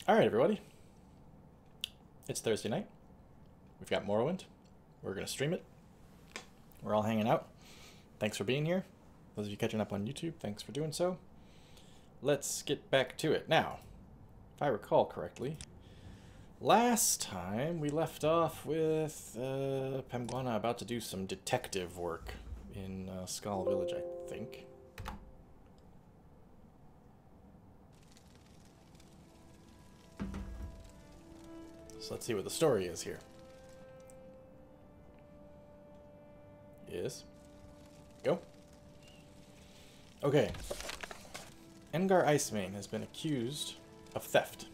Alright, everybody. It's Thursday night. We've got Morrowind. We're going to stream it. We're all hanging out. Thanks for being here. Those of you catching up on YouTube, thanks for doing so. Let's get back to it. Now, if I recall correctly, last time we left off with Pemguana about to do some detective work in Skull Village, I think. So let's see what the story is here. Yes. Go. Okay. Engar Icemane has been accused of theft.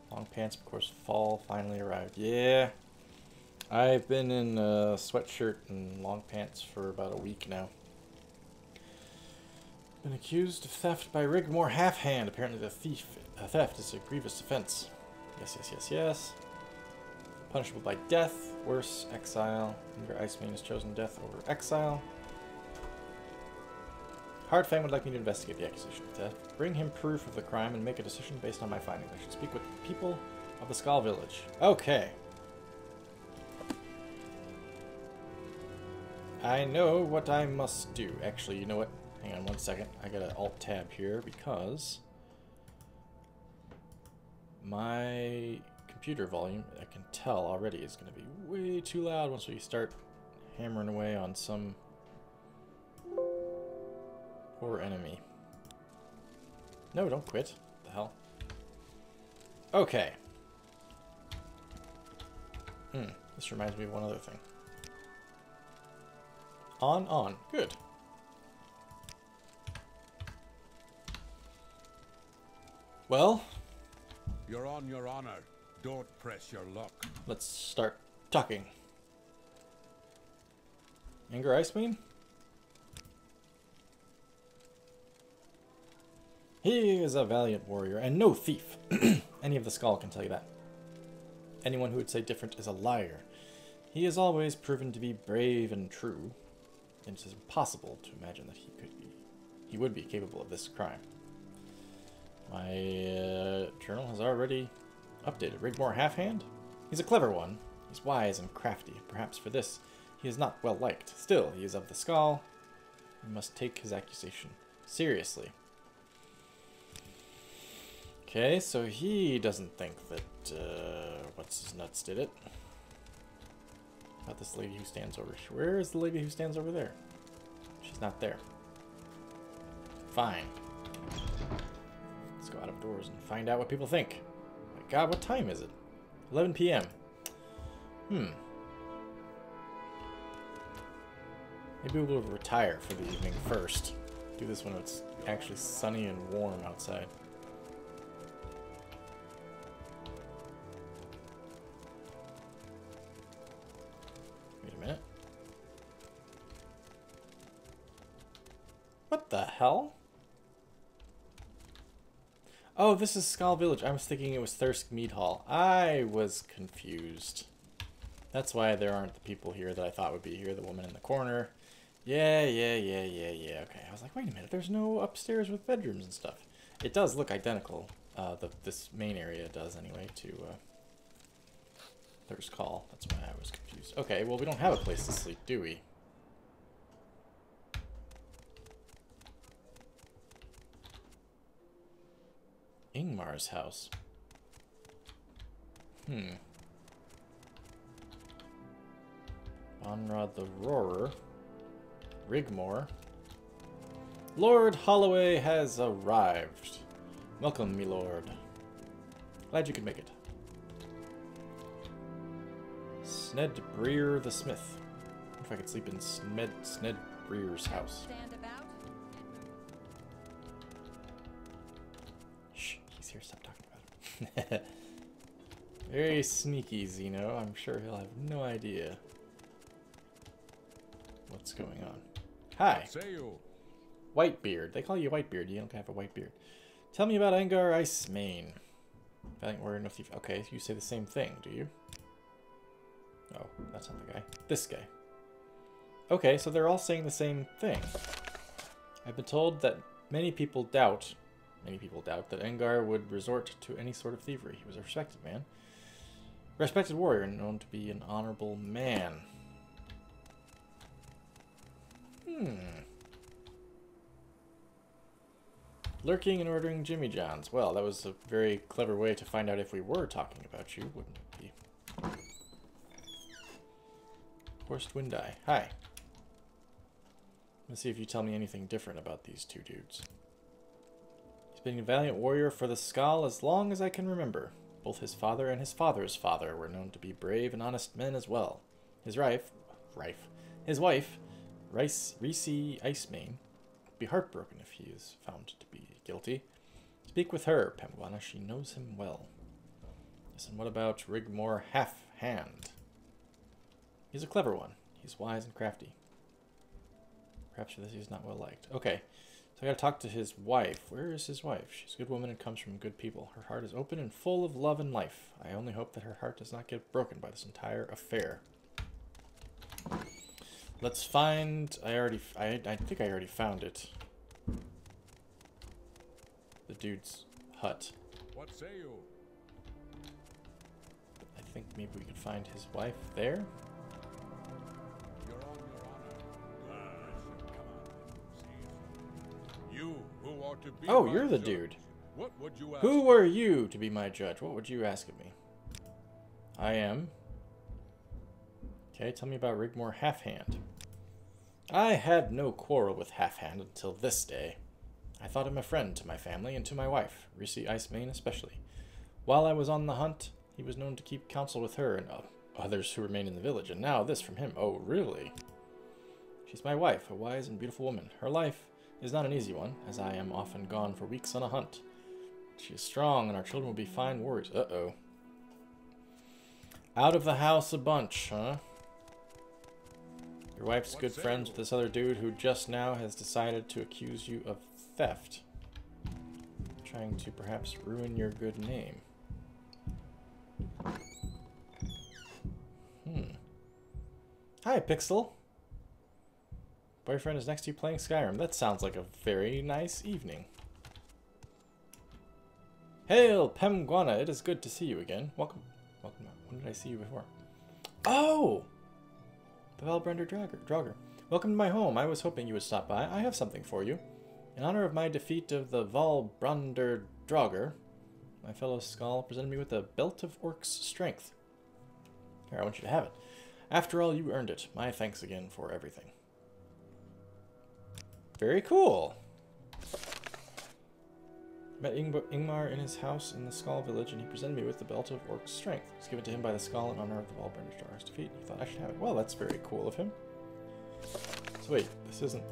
Long pants, of course, fall finally arrived. Yeah. I've been in a sweatshirt and long pants for about a week now. Been accused of theft by Rigmore Halfhand. Apparently the theft is a grievous offense. Yes, yes, yes, yes. Punishable by death. Worse, exile. Engar Icemane has chosen death over exile. Hardfang would like me to investigate the accusation of theft, bring him proof of the crime, and make a decision based on my findings. I should speak with the people of the Skull Village. Okay. I know what I must do. Actually, you know what? Hang on one second. I got an Alt-Tab here because my computer volume, I can tell already, is going to be way too loud once we start hammering away on some poor enemy. No, don't quit. What the hell? Okay. This reminds me of one other thing. On. Good. Well, You're on your honor. Don't press your luck. let's start talking. Engar Icemane? He is a valiant warrior and no thief. Any of the Skull can tell you that. Anyone who would say different is a liar. He has always proven to be brave and true. It is impossible to imagine that he would be capable of this crime. My journal has already updated. Rigmore Halfhand? He's a clever one. He's wise and crafty. Perhaps for this, he is not well liked. Still, he is of the Skull. We must take his accusation seriously. Okay, so he doesn't think that, what's his nuts did it. About this lady who stands over here. Where is the lady who stands over there? She's not there. Fine. Let's go out of doors and find out what people think. My god, what time is it? 11 p.m. Maybe we'll retire for the evening first. Do this when it's actually sunny and warm outside. Wait a minute. What the hell? Oh, this is Skull Village. I was thinking it was Thirsk Mead Hall. I was confused. That's why there aren't the people here that I thought would be here. The woman in the corner. Yeah. Okay, I was like, wait a minute. There's no upstairs with bedrooms and stuff. It does look identical. This main area does anyway to Thirsk Hall. That's why I was confused. Okay, well, we don't have a place to sleep, do we? Ingmar's house. Bonrod the Roarer. Rigmore. Lord Holloway has arrived. Welcome, me lord. Glad you could make it. Sned Breer the Smith. I wonder if I could sleep in Sned Breer's house. Shh, he's here. Stop talking about him. Very sneaky, Zeno. I'm sure he'll have no idea what's going on. Hi. Whitebeard. They call you Whitebeard. You don't have a white beard. Tell me about Engar Icemane. Valiant warrior, no thief. Okay, you say the same thing, do you? Oh, that's not the guy. This guy. Okay, so they're all saying the same thing. I've been told that many people doubt Many people doubt that Engar would resort to any sort of thievery. He was a respected man. Respected warrior, known to be an honorable man. Lurking and ordering Jimmy John's. Well, that was a very clever way to find out if we were talking about you, wouldn't it be? Horst Windeye. Hi. Let's see if you tell me anything different about these two dudes. He's been a valiant warrior for the Skal as long as I can remember. Both his father and his father's father were known to be brave and honest men as well. His wife, Reese Icemane, would be heartbroken if he is found to be guilty. Speak with her, Pemguana. She knows him well. Yes, and what about Rigmore Half-Hand? He's a clever one. He's wise and crafty. Perhaps for this he's not well liked. Okay, so I gotta talk to his wife. Where is his wife? She's a good woman and comes from good people. Her heart is open and full of love and life. I only hope that her heart does not get broken by this entire affair. Let's find... I think I already found it. The dude's hut. What say you? I think maybe we could find his wife there. You're on your honor. You who ought to be Oh, my you're the judge. dude. What would you ask? Who were you to be my judge? What would you ask of me? I am. Okay, tell me about Rigmore Half-Hand. I had no quarrel with Half-Hand until this day. I thought him a friend to my family and to my wife, Reese Icemane especially. While I was on the hunt, he was known to keep counsel with her and others who remained in the village, and now this from him. Oh, really? She's my wife, a wise and beautiful woman. Her life is not an easy one, as I am often gone for weeks on a hunt. She is strong, and our children will be fine warriors. Uh-oh. Out of the house a bunch, huh? Your wife's good friends with this other dude who just now has decided to accuse you of theft. Trying to perhaps ruin your good name. Hi, Pixel. Boyfriend is next to you playing Skyrim. That sounds like a very nice evening. Hail, Pemguana. It is good to see you again. Welcome. Welcome. When did I see you before? Oh! The Valbrender Draugr. Welcome to my home. I was hoping you would stop by. I have something for you. In honor of my defeat of the Valbrender Draugr, my fellow Skal presented me with a Belt of Orc's Strength. Here, I want you to have it. After all, you earned it. My thanks again for everything. Very cool. Met Ingmar in his house in the Skal village, and he presented me with the Belt of Orc's Strength. It was given to him by the Skal in honor of the Valbrender Draugur's defeat. He thought I should have it. Well, that's very cool of him. So wait, this isn't...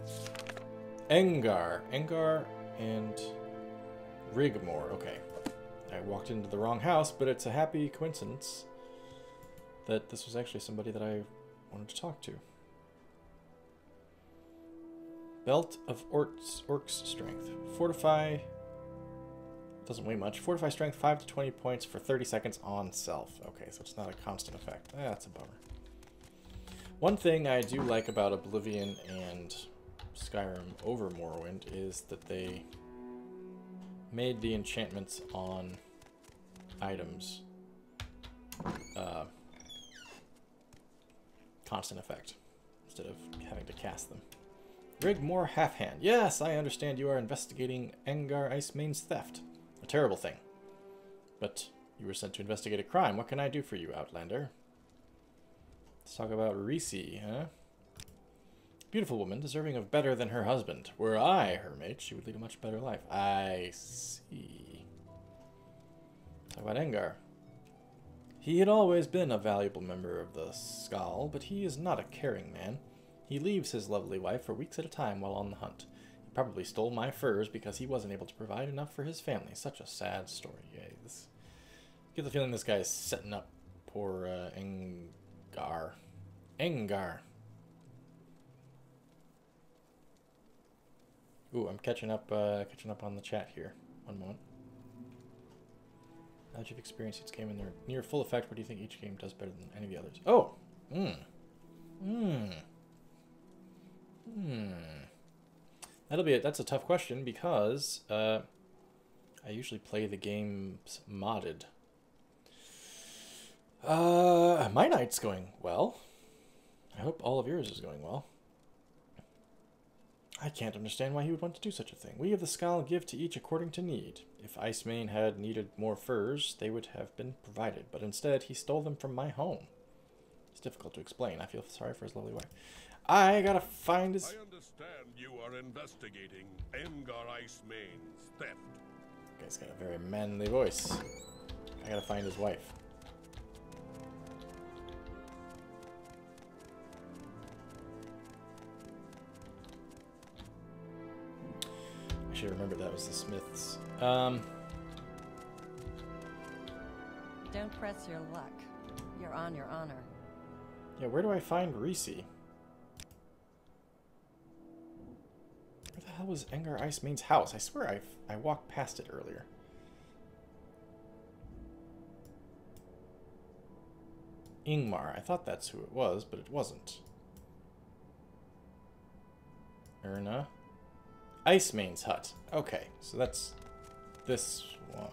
Engar. Engar and Rigmore. Okay. I walked into the wrong house, but it's a happy coincidence that this was actually somebody that I wanted to talk to. Belt of Orc's Strength. Fortify... Doesn't weigh much. Fortify strength 5 to 20 points for 30 seconds on self. Okay, so it's not a constant effect. That's a bummer. One thing I do like about Oblivion and Skyrim over Morrowind is that they made the enchantments on items constant effect instead of having to cast them. Rigmore Half-Hand. Yes, I understand you are investigating Engar Icemane's theft. A terrible thing. But you were sent to investigate a crime. What can I do for you, Outlander? Let's talk about Reese, huh? Beautiful woman, deserving of better than her husband. Were I her mate, she would lead a much better life. I see. Talk about Engar. He had always been a valuable member of the Skal, but he is not a caring man. He leaves his lovely wife for weeks at a time while on the hunt. Probably stole my furs because he wasn't able to provide enough for his family. Such a sad story. Yeah, this... I get the feeling this guy is setting up poor Engar. Engar. Ooh, I'm catching up on the chat here. One moment. Now that you've experienced each game in their near full effect, what do you think each game does better than any of the others? Oh! That's a tough question because I usually play the games modded. My night's going well. I hope all of yours is going well. I can't understand why he would want to do such a thing. We of the Skull give to each according to need. If Icemane had needed more furs, they would have been provided, but instead he stole them from my home. It's difficult to explain. I feel sorry for his lovely wife. I gotta find his... I understand you are investigating Engar Icemane's theft. Guy's got a very manly voice. I gotta find his wife. I should remember that was the Smiths. Don't press your luck. You're on your honor. Yeah, where do I find Reese? Where the hell was Engar Icemane's house? I swear I walked past it earlier. Ingmar. I thought that's who it was, but it wasn't. Erna. Icemane's hut. Okay, so that's this one.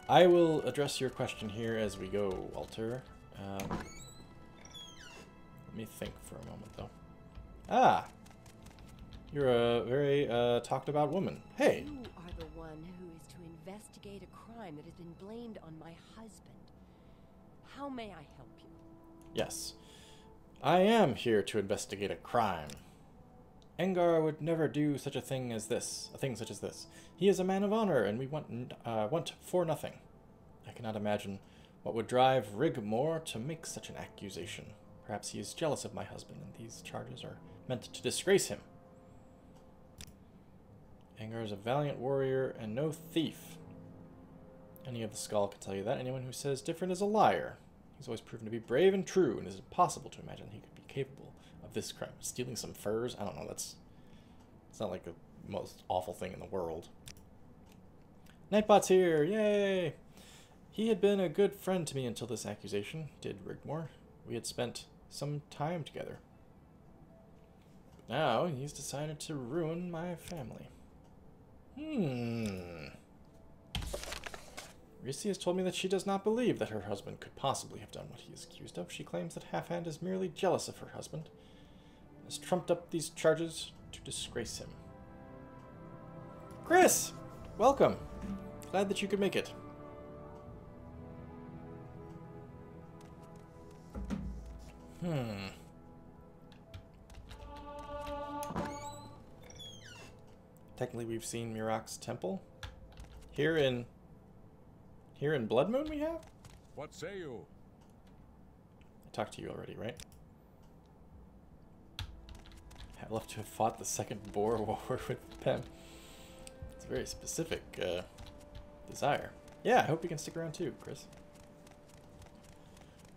I will address your question here as we go, Walter. Let me think for a moment, though. Ah! You're a very talked about woman. Hey! You are the one who is to investigate a crime that has been blamed on my husband. How may I help you? Yes. I am here to investigate a crime. Engar would never do such a thing as this, a thing such as this. He is a man of honor, and we want for nothing. I cannot imagine what would drive Rigmore to make such an accusation. Perhaps he is jealous of my husband, and these charges are meant to disgrace him. Engar is a valiant warrior and no thief. Any of the Skull can tell you that. Anyone who says different is a liar. He's always proven to be brave and true, and it is impossible to imagine he could be capable of this crime. Stealing some furs? I don't know, it's not like the most awful thing in the world. Nightbot's here! Yay! He had been a good friend to me until this accusation, did Rigmore. We had spent some time together. But now he's decided to ruin my family. Reese has told me that she does not believe that her husband could possibly have done what he is accused of. She claims that Halfhand is merely jealous of her husband, and has trumped up these charges to disgrace him. Chris! Welcome! Glad that you could make it. Technically, we've seen Murok's temple. Here in Blood Moon we have? What say you? I talked to you already, right? I'd love to have fought the second boar war with Pem. It's a very specific desire. Yeah, I hope you can stick around too, Chris.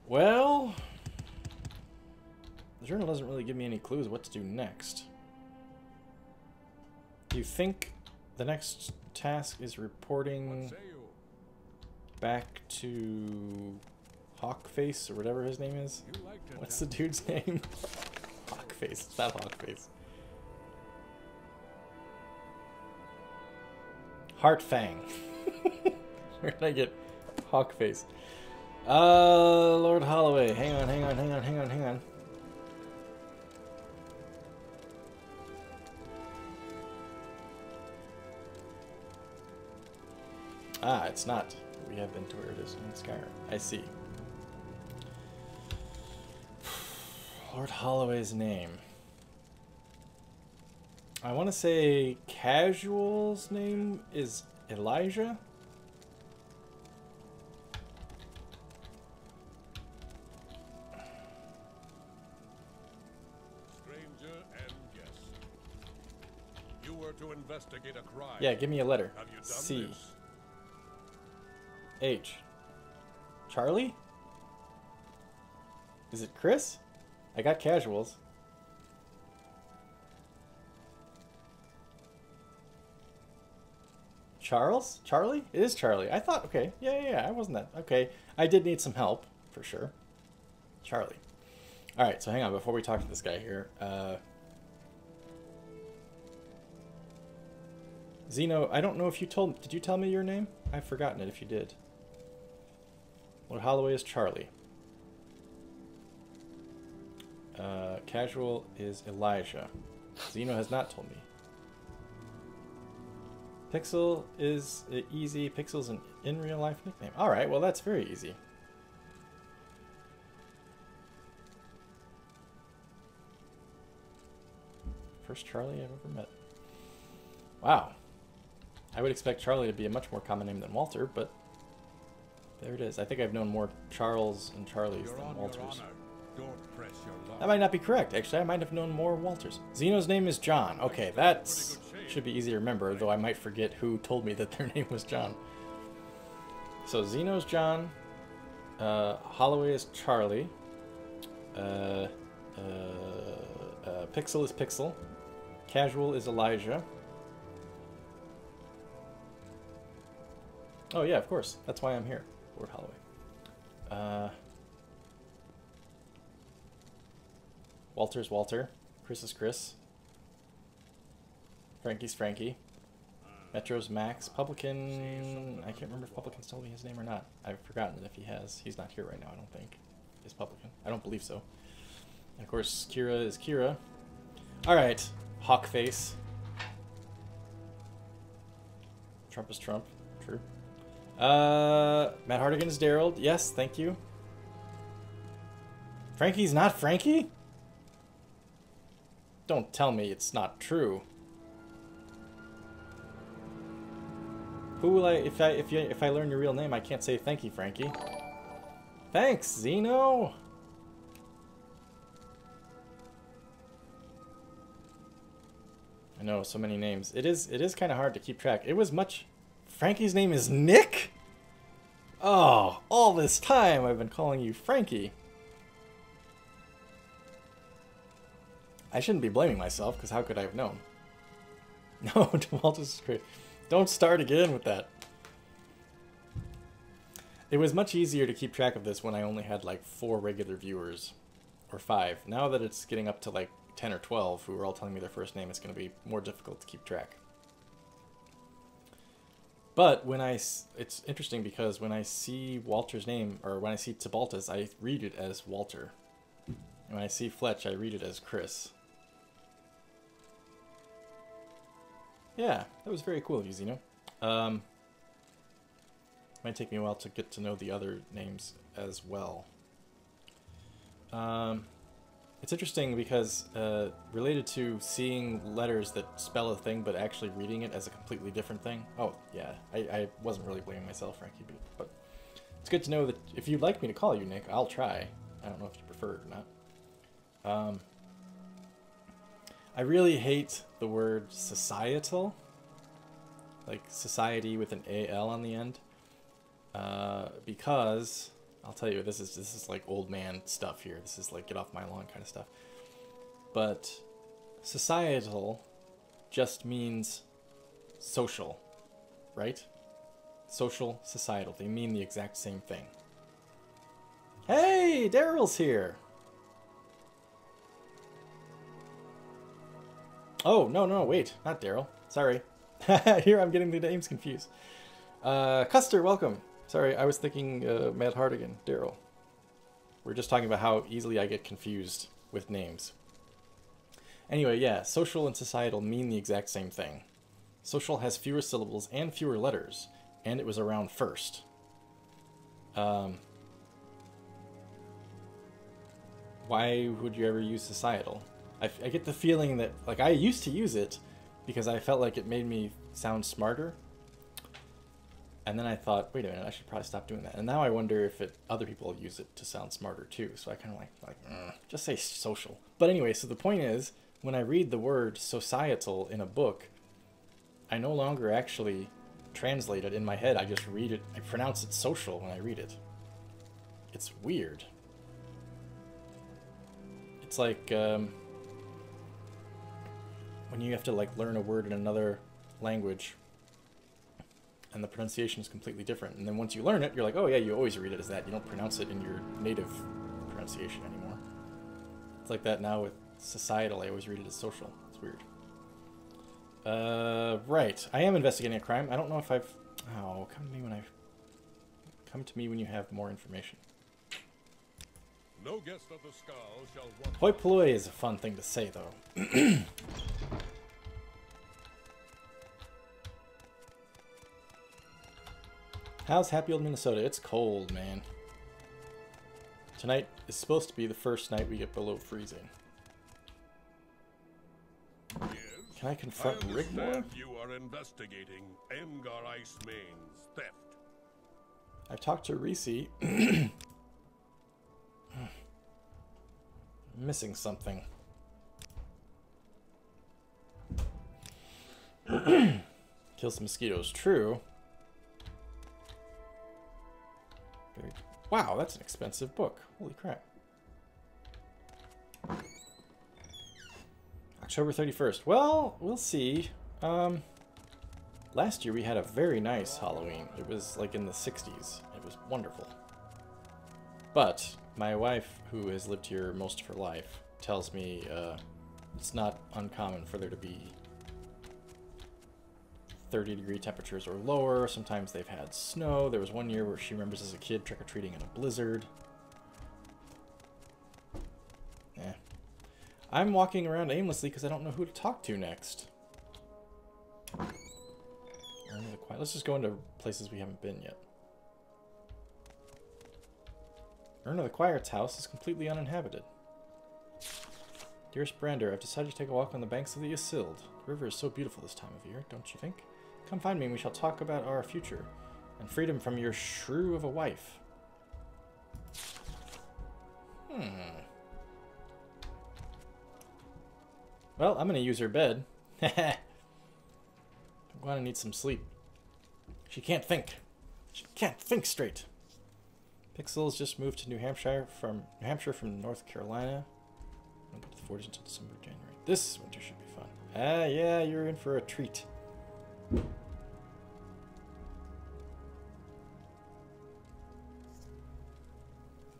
Well, the journal doesn't really give me any clues what to do next. Do you think the next task is reporting What say you? back to Hawkface or whatever his name is? You like to What's the dude's name? Hawkface. It's not Hawkface. Heartfang. Where did I get Hawkface? Lord Holloway. Hang on. Ah, it's not. We have been to where it is in Skyrim. I see. Lord Holloway's name. I want to say Casual's name is Elijah. Stranger and guest. You were to investigate a crime. Yeah, give me a letter. Have you done C. this? H. Charlie? Is it Chris? I got Casuals. Charles? Charlie? It is Charlie. I thought, okay. Yeah. I wasn't that. Okay. I did need some help, for sure. Charlie. Alright, so hang on. Before we talk to this guy here. Zeno, I don't know if you told... Did you tell me your name? I've forgotten it if you did. Lord Holloway is Charlie. Casual is Elijah. Zeno has not told me. Pixel is easy. Pixel's an in real life nickname. Alright, well that's very easy. First Charlie I've ever met. Wow. I would expect Charlie to be a much more common name than Walter, but there it is. I think I've known more Charles and Charlies than Walters. Don't press your luck. That might not be correct. Actually, I might have known more Walters. Zeno's name is John. Okay, that should be easy to remember, though I might forget who told me that their name was John. So Zeno's John. Holloway is Charlie. Pixel is Pixel. Casual is Elijah. Oh yeah, of course. That's why I'm here, Lord Holloway. Walter's Walter. Chris is Chris. Frankie's Frankie. Metro's Max. Publican... I can't remember if Publican's told me his name or not. I've forgotten if he has. He's not here right now, I don't think. Is Publican? I don't believe so. And of course, Kira is Kira. Alright. Hawkface. Trump is Trump. True. Matt Hardigan is Daryl. Yes, thank you. Frankie's not Frankie? Don't tell me it's not true. Who will if I learn your real name, I can't say thank you, Frankie. Thanks, Zeno. I know, so many names. It is kind of hard to keep track. It was much... Frankie's name is Nick? Oh, all this time I've been calling you Frankie. I shouldn't be blaming myself, because how could I have known? No, DeWalt is great. Don't start again with that. It was much easier to keep track of this when I only had like 4 regular viewers. Or 5. Now that it's getting up to like 10 or 12 who are all telling me their first name, it's going to be more difficult to keep track. But when it's interesting because when I see Walter's name, or when I see Tibaltas, I read it as Walter. And when I see Fletch, I read it as Chris. Yeah, that was very cool of you, Zeno. Might take me a while to get to know the other names as well. It's interesting because related to seeing letters that spell a thing but actually reading it as a completely different thing. Oh, yeah, I wasn't really blaming myself, Frankie, but it's good to know that if you'd like me to call you Nick, I'll try. I don't know if you prefer it or not. I really hate the word societal, like society with an A-L on the end, because... I'll tell you, this is like old man stuff here. This is like get off my lawn kind of stuff. But societal just means social, right? Social, societal. They mean the exact same thing. Hey, Daryl's here. Oh, no, wait. Not Daryl. Sorry. Here I'm getting the names confused. Custer, welcome. Sorry, I was thinking Matt Hardigan, Daryl. We're just talking about how easily I get confused with names. Anyway, yeah, social and societal mean the exact same thing. Social has fewer syllables and fewer letters, and it was around first. Why would you ever use societal? I get the feeling that, like, I used to use it because I felt like it made me sound smarter. And then I thought, wait a minute, I should probably stop doing that. And now I wonder if other people use it to sound smarter too. So I kind of just say social. But anyway, so the point is, when I read the word societal in a book, I no longer actually translate it in my head. I just read it, I pronounce it social when I read it. It's weird. It's like when you have to like learn a word in another language and the pronunciation is completely different. And then once you learn it, you're like, oh yeah, you always read it as that. You don't pronounce it in your native pronunciation anymore. It's like that now with societal. I always read it as social. It's weird. Right. I am investigating a crime. I don't know if I've... Oh, come to me when you have more information. No guest of the skull shall want. Hoi polloi is a fun thing to say, though. How's happy old Minnesota? It's cold, man. Tonight is supposed to be the first night we get below freezing. Yes, Can I confront Rigmore? understand you are investigating Engar Ice Main's theft. I've talked to Reese. Missing something. Kill some mosquitoes. True. Very... Wow, that's an expensive book. Holy crap. October 31st. Well, we'll see. Last year we had a very nice Halloween. It was like in the 60s. It was wonderful. But my wife, who has lived here most of her life, tells me it's not uncommon for there to be 30-degree temperatures or lower. Sometimes they've had snow. There was one year where she remembers as a kid trick-or-treating in a blizzard. Yeah. I'm walking around aimlessly because I don't know who to talk to next. Let's just go into places we haven't been yet. Urn of the Quiet's house is completely uninhabited. Dearest Brander, I've decided to take a walk on the banks of the Isilde. The river is so beautiful this time of year, don't you think? Come find me and we shall talk about our future and freedom from your shrew of a wife. Well, I'm gonna use her bed. I'm gonna need some sleep. She can't think. She can't think straight. Pixels just moved to New Hampshire from North Carolina. I'll go to the forties until December, January. This winter should be fun. Ah, yeah, you're in for a treat.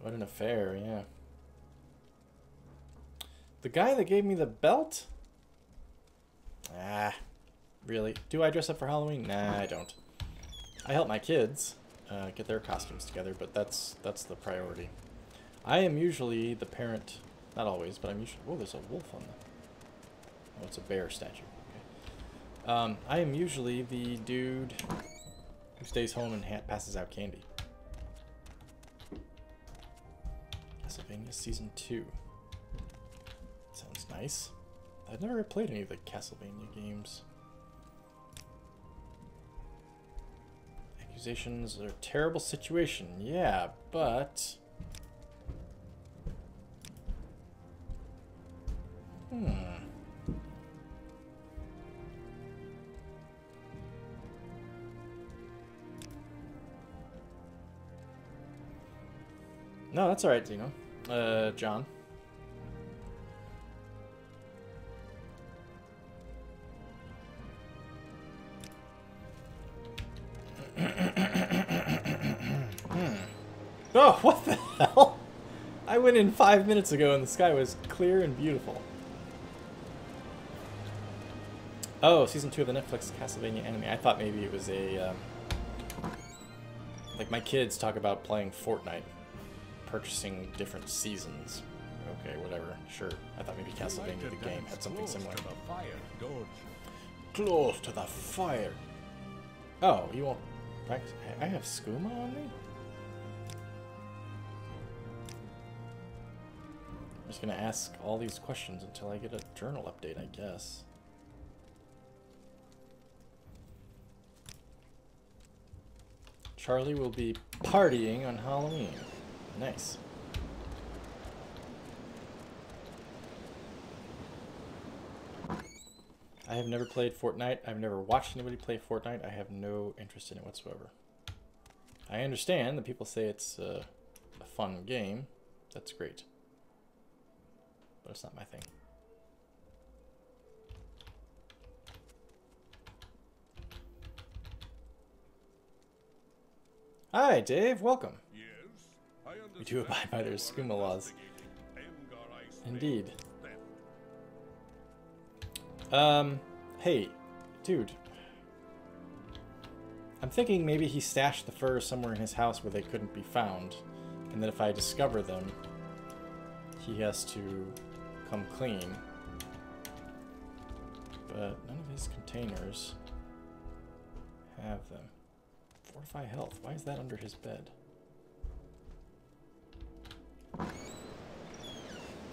What an affair, yeah. The guy that gave me the belt? Ah, really? Do I dress up for Halloween? Nah, I don't. I help my kids get their costumes together, but that's the priority. I am usually the parent, not always, but I'm usually... Whoa, there's a wolf on the... Oh, it's a bear statue. Okay. I am usually the dude who stays home and passes out candy. Castlevania Season 2. Sounds nice. I've never played any of the Castlevania games. Accusations are a terrible situation. Yeah, but... No, that's alright, Zeno. John. Oh, what the hell? I went in 5 minutes ago and the sky was clear and beautiful. Oh, Season 2 of the Netflix Castlevania anime. I thought maybe it was a, like my kids talk about playing Fortnite, purchasing different seasons. Okay, whatever, sure. I thought maybe Castlevania the game had something similar. To the fire, don't you? Close to the fire. Oh, you won't practice? I have skooma on me? I'm just gonna ask all these questions until I get a journal update, I guess. Charlie will be partying on Halloween. Nice. I have never played Fortnite. I've never watched anybody play Fortnite. I have no interest in it whatsoever. I understand that people say it's a fun game. That's great. But it's not my thing. Hi, Dave. Welcome. Yes, I understand. We do abide by their skooma laws. Indeed. Hey, dude. I'm thinking maybe he stashed the furs somewhere in his house where they couldn't be found. And that if I discover them, he has to come clean. But none of his containers have them. Fortify health. Why is that under his bed?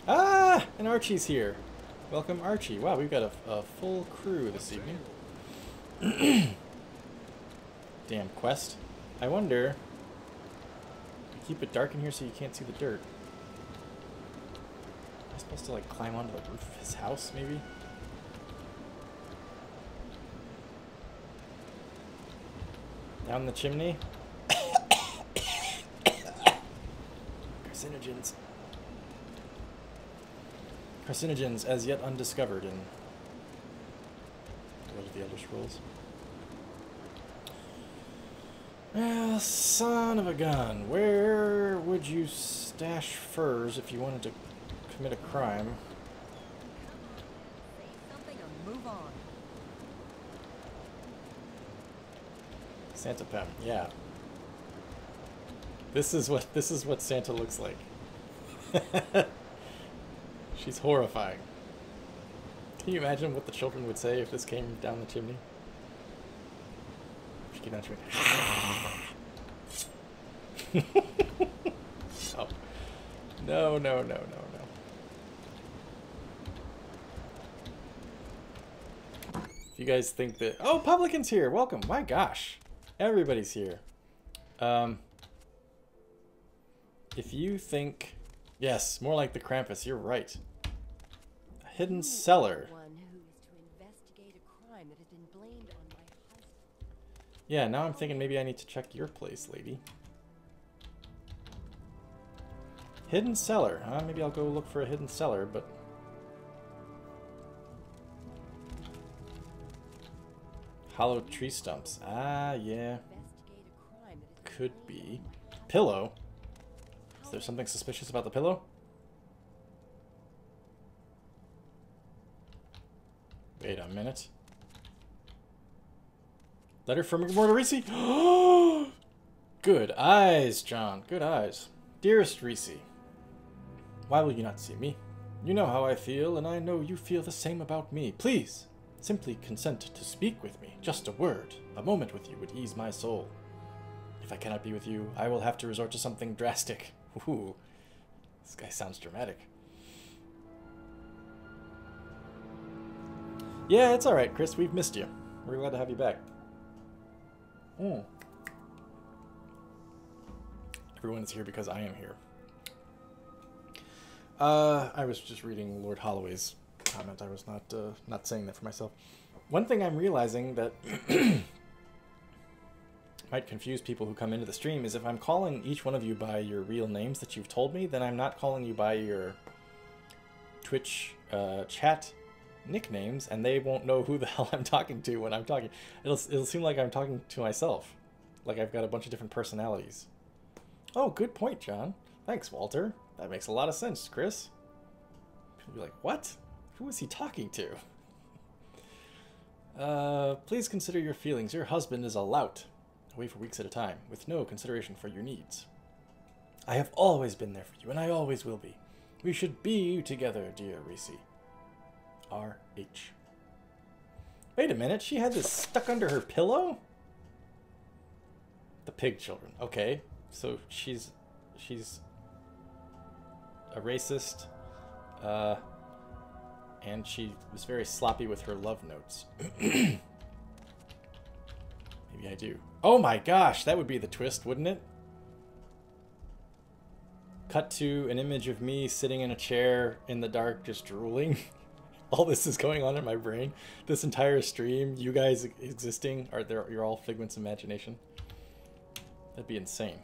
Ah! And Archie's here. Welcome, Archie. Wow, we've got a full crew this evening. Damn quest. I wonder... Keep it dark in here so you can't see the dirt. Am I supposed to, like, climb onto the roof of his house, maybe? Down the chimney? Carcinogens. Carcinogens as yet undiscovered in... What are the Elder Scrolls? Well, son of a gun. Where would you stash furs if you wanted to commit a crime? Say something or move on. Santa Pem, yeah. This is what Santa looks like. She's horrifying. Can you imagine what the children would say if this came down the chimney? She came down the chimney. Oh. No, no, no, no, no. If you guys think that... Oh, Publican's here! Welcome! My gosh! Everybody's here. If you think... Yes, more like the Krampus, you're right. A hidden cellar. One who is to investigate a crime that has been blamed on my husband. Yeah, now I'm thinking maybe I need to check your place, lady. Hidden cellar, huh? Maybe I'll go look for a hidden cellar, but... Hollow tree stumps. Ah, yeah. Investigate a crime that has been Could blamed be. Pillow? Is there something suspicious about the pillow? Wait a minute. Letter from Morrowind. Good eyes, John. Good eyes. Dearest Reese, why will you not see me? You know how I feel, and I know you feel the same about me. Please, simply consent to speak with me. Just a word. A moment with you would ease my soul. If I cannot be with you, I will have to resort to something drastic. Ooh, this guy sounds dramatic. Yeah, it's alright, Chris. We've missed you. We're glad to have you back. Everyone is here because I am here. I was just reading Lord Holloway's comment. I was not saying that for myself. One thing I'm realizing that might confuse people who come into the stream is if I'm calling each one of you by your real names that you've told me, then I'm not calling you by your Twitch chat nicknames, and they won't know who the hell I'm talking to when I'm talking. It'll seem like I'm talking to myself, like I've got a bunch of different personalities. Oh, good point, John. Thanks, Walter. That makes a lot of sense, Chris. People be like, what? Who is he talking to? Please consider your feelings. Your husband is a lout, away for weeks at a time, with no consideration for your needs. I have always been there for you, and I always will be. We should be together, dear Reese. R.H. Wait a minute, she had this stuck under her pillow? The pig children. Okay, so she's a racist, and she was very sloppy with her love notes. Maybe I do. Oh my gosh, that would be the twist, wouldn't it? Cut to an image of me sitting in a chair in the dark just drooling. All this is going on in my brain. This entire stream, you guys existing, you're all figments of imagination. That'd be insane.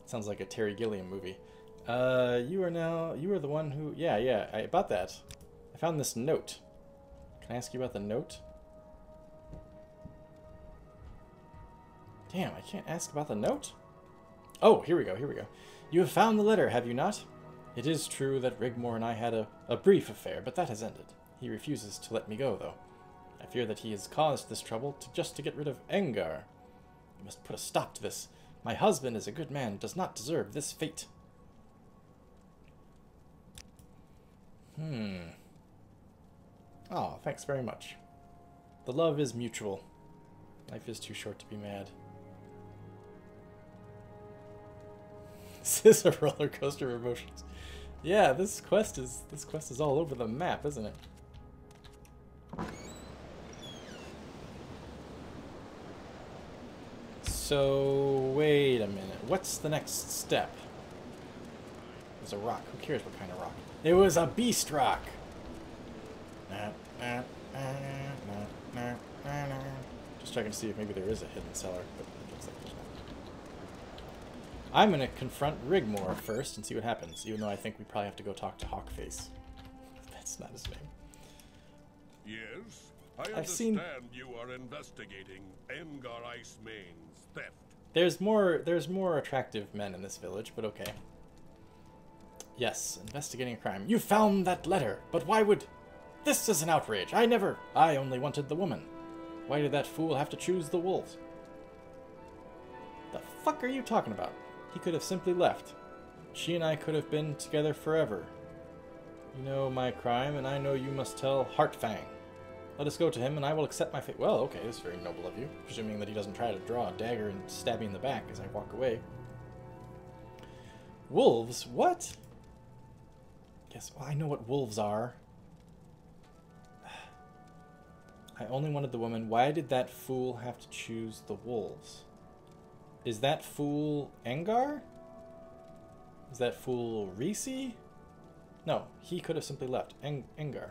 Sounds like a Terry Gilliam movie. You are the one who, about that. I found this note. Can I ask you about the note? Damn, I can't ask about the note? Oh, here we go. You have found the letter, have you not? It is true that Rigmore and I had a brief affair, but that has ended. He refuses to let me go, though. I fear that he has caused this trouble just to get rid of Engar. You must put a stop to this. My husband is a good man, does not deserve this fate. Oh, thanks very much. The love is mutual. Life is too short to be mad. This is a roller coaster of emotions. Yeah, this quest is all over the map, isn't it? So, wait a minute. What's the next step? It was a rock. Who cares what kind of rock? It was a beast rock! Just checking to see if maybe there is a hidden cellar, but it looks like there's not. I'm going to confront Rigmore first and see what happens, even though I think we probably have to go talk to Hawkface. That's not his name. Yes, I I've understand seen... you are investigating Engar Icemane's theft. There's more attractive men in this village, but okay. Yes, investigating a crime. You found that letter, but why would... This is an outrage. I only wanted the woman. Why did that fool have to choose the wolves? The fuck are you talking about? He could have simply left. She and I could have been together forever. You know my crime, and I know you must tell Heartfang. Let us go to him, and I will accept my fate. Well, okay, that's very noble of you. Presuming that he doesn't try to draw a dagger and stab me in the back as I walk away. Wolves? What? Yes, well, I know what wolves are. I only wanted the woman. Why did that fool have to choose the wolves? Is that fool Engar? Is that fool Risi? No, he could have simply left. Engar.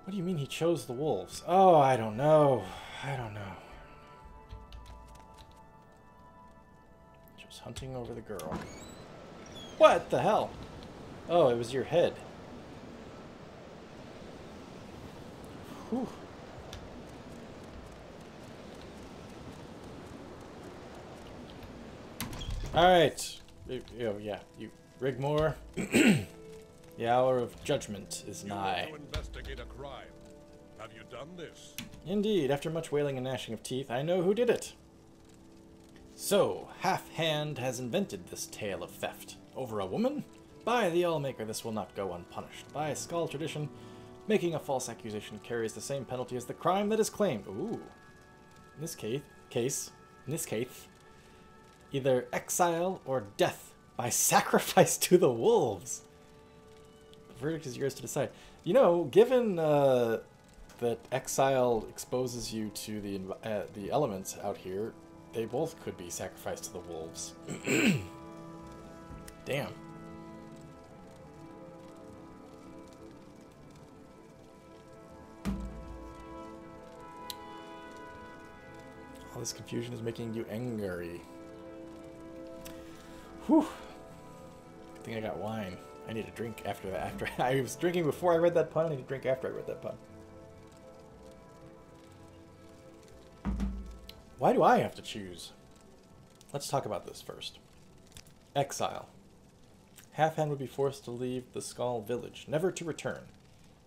What do you mean he chose the wolves? Oh, I don't know. I don't know. Just hunting over the girl. What the hell? Oh, it was your head. Whew. Alright. Oh, yeah. You, Rigmore. The hour of judgment is nigh. You want to investigate a crime. Have you done this? Indeed. After much wailing and gnashing of teeth, I know who did it. So, Half-Hand has invented this tale of theft. Over a woman? By the Allmaker, this will not go unpunished. By Skull tradition, making a false accusation carries the same penalty as the crime that is claimed. Ooh. In this case, either exile or death by sacrifice to the wolves. The verdict is yours to decide. You know, given that exile exposes you to the elements out here, they both could be sacrificed to the wolves. Damn. All this confusion is making you angry. Whew. Good thing I got wine. I need a drink after that. After I was drinking before I read that pun, I need a drink after I read that pun. Why do I have to choose? Let's talk about this first. Exile. Half-Hand would be forced to leave the Skull village, never to return.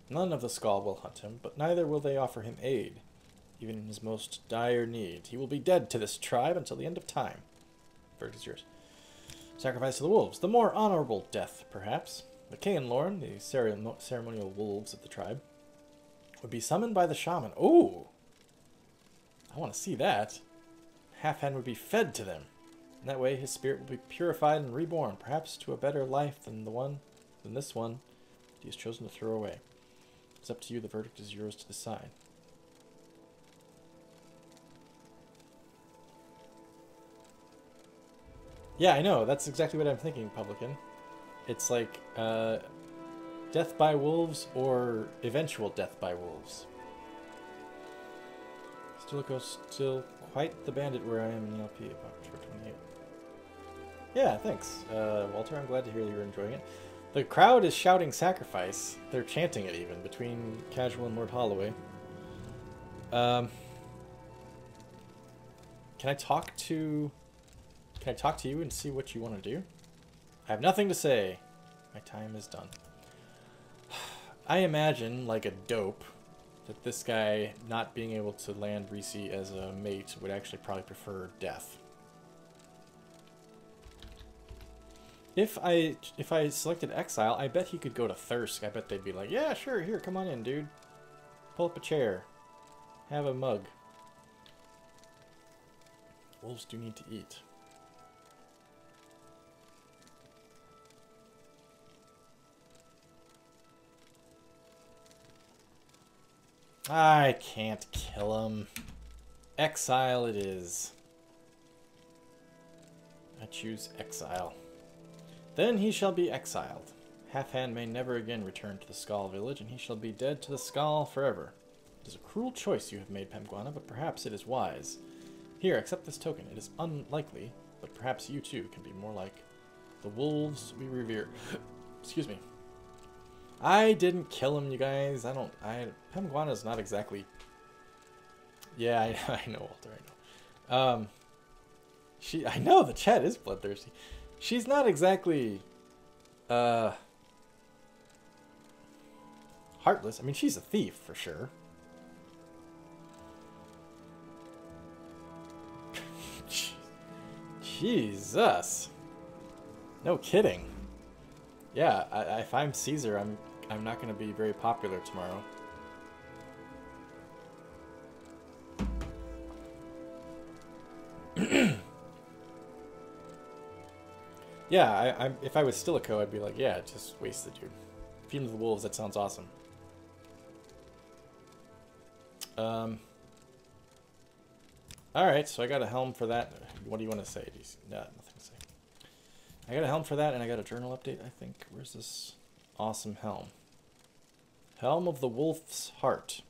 None of the Skull will hunt him, but neither will they offer him aid. Even in his most dire need, he will be dead to this tribe until the end of time. Verdict is yours. Sacrifice to the wolves. The more honorable death, perhaps. McKay and Lauren, the ceremonial wolves of the tribe, would be summoned by the shaman. Ooh! I want to see that. Half-Hand would be fed to them. In that way, his spirit will be purified and reborn, perhaps to a better life than this one he has chosen to throw away. It's up to you. The verdict is yours to decide. Yeah, I know. That's exactly what I'm thinking, Publican. It's like death by wolves or eventual death by wolves. Still quite the bandit where I am in the LP, about 28. Yeah, thanks, Walter. I'm glad to hear that you're enjoying it. The crowd is shouting sacrifice. They're chanting it even between Casual and Lord Holloway. Can I talk to you and see what you want to do? I have nothing to say. My time is done. I imagine, like a dope, that this guy not being able to land Reese as a mate would actually probably prefer death. If I selected Exile, I bet he could go to Thirsk. I bet they'd be like, yeah, sure, here, come on in, dude. Pull up a chair. Have a mug. Wolves do need to eat. I can't kill him. Exile it is. I choose exile. Then he shall be exiled. Half-Hand may never again return to the Skull village, and he shall be dead to the Skull forever. It is a cruel choice you have made, Pemguana, but perhaps it is wise. Here, accept this token. It is unlikely, but perhaps you too can be more like the wolves we revere. Excuse me. I didn't kill him, you guys. Pemguana's not exactly... Yeah, I know, Walter, I know. I know the chat is bloodthirsty. She's not exactly, heartless. I mean, she's a thief, for sure. Jesus. No kidding. Yeah, if I'm Caesar, I'm not going to be very popular tomorrow. Yeah, if I was Stilicho, I'd be like, yeah, just wasted, dude. Feed him to the wolves, that sounds awesome. Alright, so I got a helm for that. What do you want to say? No, nothing to say. I got a helm for that, and I got a journal update, I think. Where's this awesome helm? Helm of the Wolf's Heart.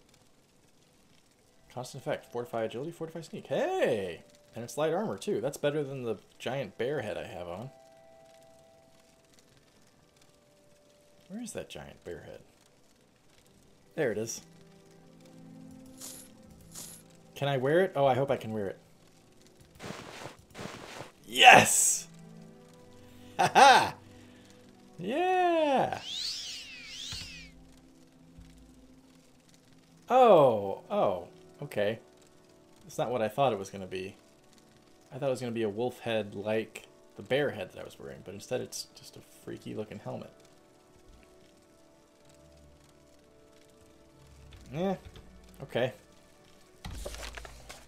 Constant effect. Fortify agility, fortify sneak. Hey! And it's light armor, too. That's better than the giant bear head I have on. Where is that giant bear head? There it is. Can I wear it? Oh, I hope I can wear it. Yes! Haha! Yeah! Oh, okay. It's not what I thought it was going to be. I thought it was going to be a wolf head like the bear head that I was wearing, but instead it's just a freaky looking helmet. Yeah, okay.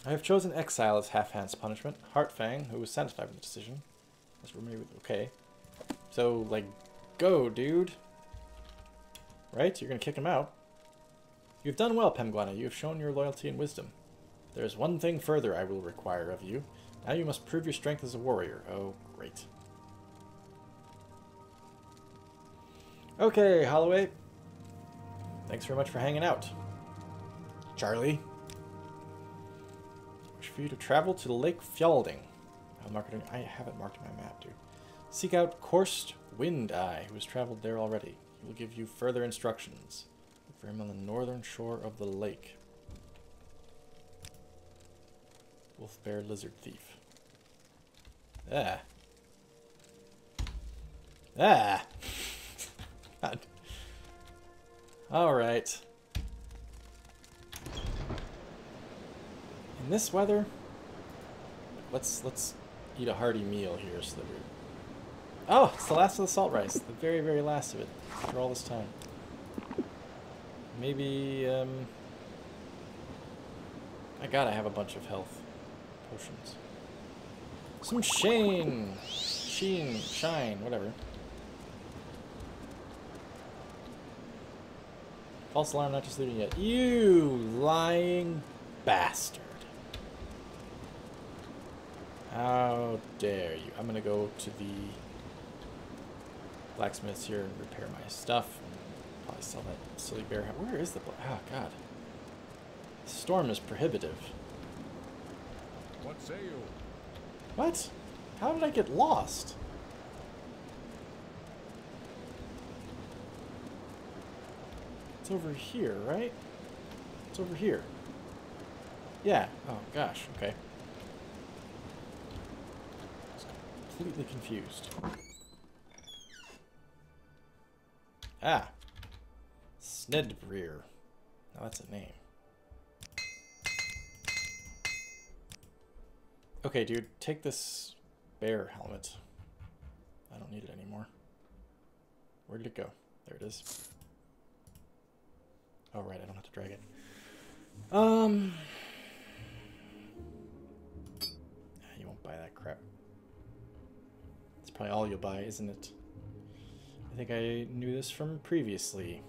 I have chosen exile as Half-Hand's punishment. Heartfang, who was satisfied with the decision, has remained with... Okay. So, like, go, dude. Right? You're gonna kick him out. You've done well, Pemguana. You have shown your loyalty and wisdom. There is one thing further I will require of you. Now you must prove your strength as a warrior. Oh, great. Okay, Holloway. Thanks very much for hanging out. Charlie. Wish for you to travel to Lake Fjalding. I have it marked on my map, dude. Seek out Korst Wind-Eye, who has traveled there already. He will give you further instructions. Look for him on the northern shore of the lake. Wolf, bear, lizard, thief. Ah. Ah! God. Alright. In this weather, let's eat a hearty meal here, so that we... Oh, it's the last of the salt rice. The very, very last of it. After all this time. Maybe, I gotta have a bunch of health potions. Some shine, whatever. False alarm, not just leaving yet. You lying bastard. How dare you. I'm gonna go to the blacksmith's here and repair my stuff. Probably sell that silly bear. Where is the... Oh, God. The storm is prohibitive. What say you? What? How did I get lost? It's over here, right? It's over here. Yeah. Oh, gosh. Okay. I was completely confused. Ah. Snedbreer. Now that's a name. Okay, dude, take this bear helmet. I don't need it anymore. Where did it go? There it is. Oh, right, I don't have to drag it. You won't buy that crap. That's probably all you'll buy, isn't it? I think I knew this from previously.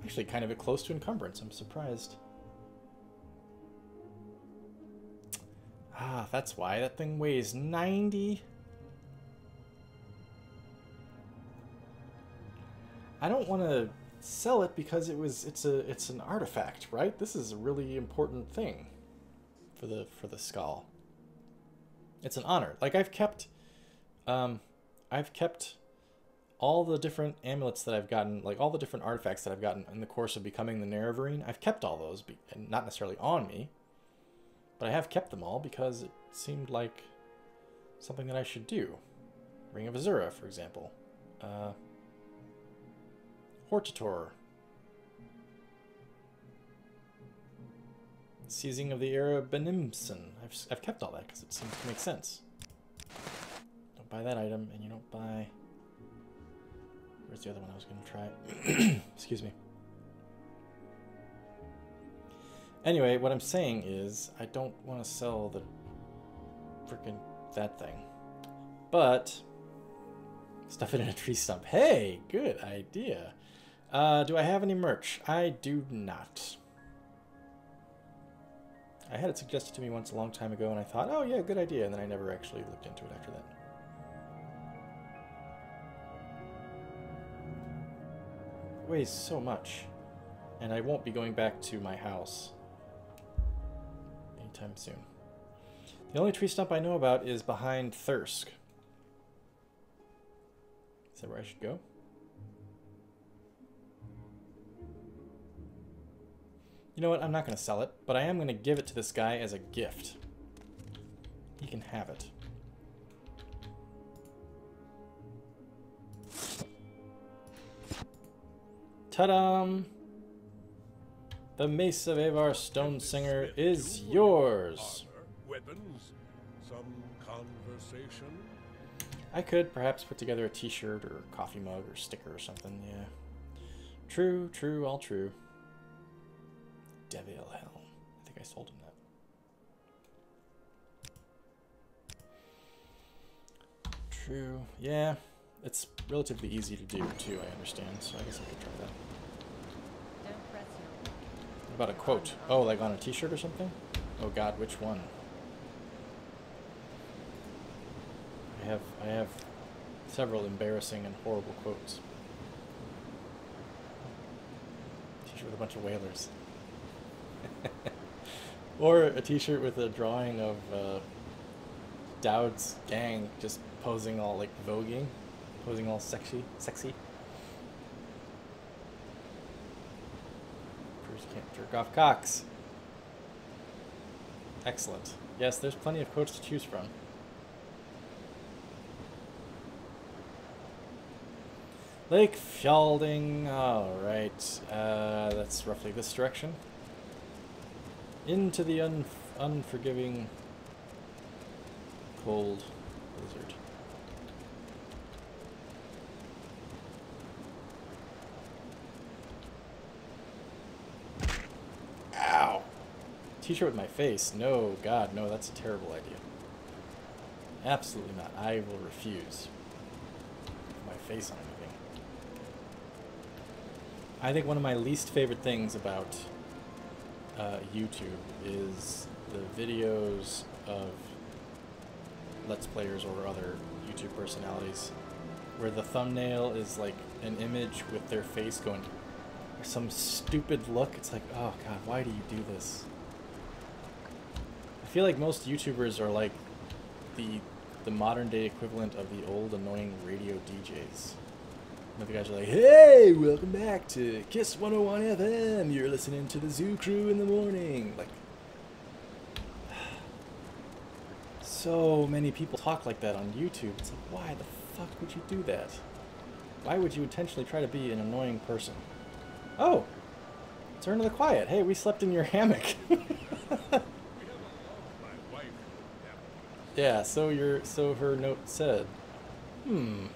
Actually, kind of close to encumbrance. I'm surprised. Ah, that's why. That thing weighs 90. I don't want to sell it because it's an artifact, right? This is a really important thing for the skull. It's an honor. Like I've kept all the different amulets that I've gotten, like all the different artifacts that I've gotten in the course of becoming the Nerevarine. I've kept all those, and not necessarily on me, but I have kept them all because it seemed like something that I should do. Ring of Azura, for example. Hortator. Seizing of the Era Benimson. I've kept all that because it seems to make sense. Don't buy that item, and you don't buy... Where's the other one I was going to try? Excuse me. Anyway, what I'm saying is I don't want to sell the frickin' that thing. But stuff it in a tree stump. Hey, good idea. Do I have any merch? I do not. I had it suggested to me once a long time ago, and I thought, oh yeah, good idea, and then I never actually looked into it after that. It weighs so much, and I won't be going back to my house anytime soon. The only tree stump I know about is behind Thirsk. Is that where I should go? You know what? I'm not going to sell it, but I am going to give it to this guy as a gift. He can have it. Ta-dam! The Mace of Avar Stonesinger is yours. Armor, weapons, some conversation. I could perhaps put together a t-shirt or a coffee mug or sticker or something, yeah. True, true, all true. Devil Helm. I think I sold him that. True. Yeah, it's relatively easy to do too, I understand, so I guess I could try that. Don't press your luck. What about a quote? Oh, like on a t-shirt or something? Oh god, which one? I have several embarrassing and horrible quotes. T-shirt with a bunch of whalers. Or a t-shirt with a drawing of Dowd's gang just posing all like voguing, posing all sexy. First can't jerk off cocks. Excellent. Yes, there's plenty of quotes to choose from. Lake Fjalding, alright, that's roughly this direction. Into the unforgiving cold blizzard. Ow! T-shirt with my face. No, God, no, that's a terrible idea. Absolutely not. I will refuse. My face on anything. I think one of my least favorite things about YouTube is the videos of Let's Players or other YouTube personalities where the thumbnail is like an image with their face going some stupid look. It's like, oh god, why do you do this? I feel like most YouTubers are like the modern day equivalent of the old annoying radio DJs. And the guys are like, hey, welcome back to Kiss 101 FM. You're listening to the Zoo Crew in the morning. Like, so many people talk like that on YouTube. It's like, why the fuck would you do that? Why would you intentionally try to be an annoying person? Oh! Turn to the quiet. Hey, we slept in your hammock. Yeah, so her note said. Hmm.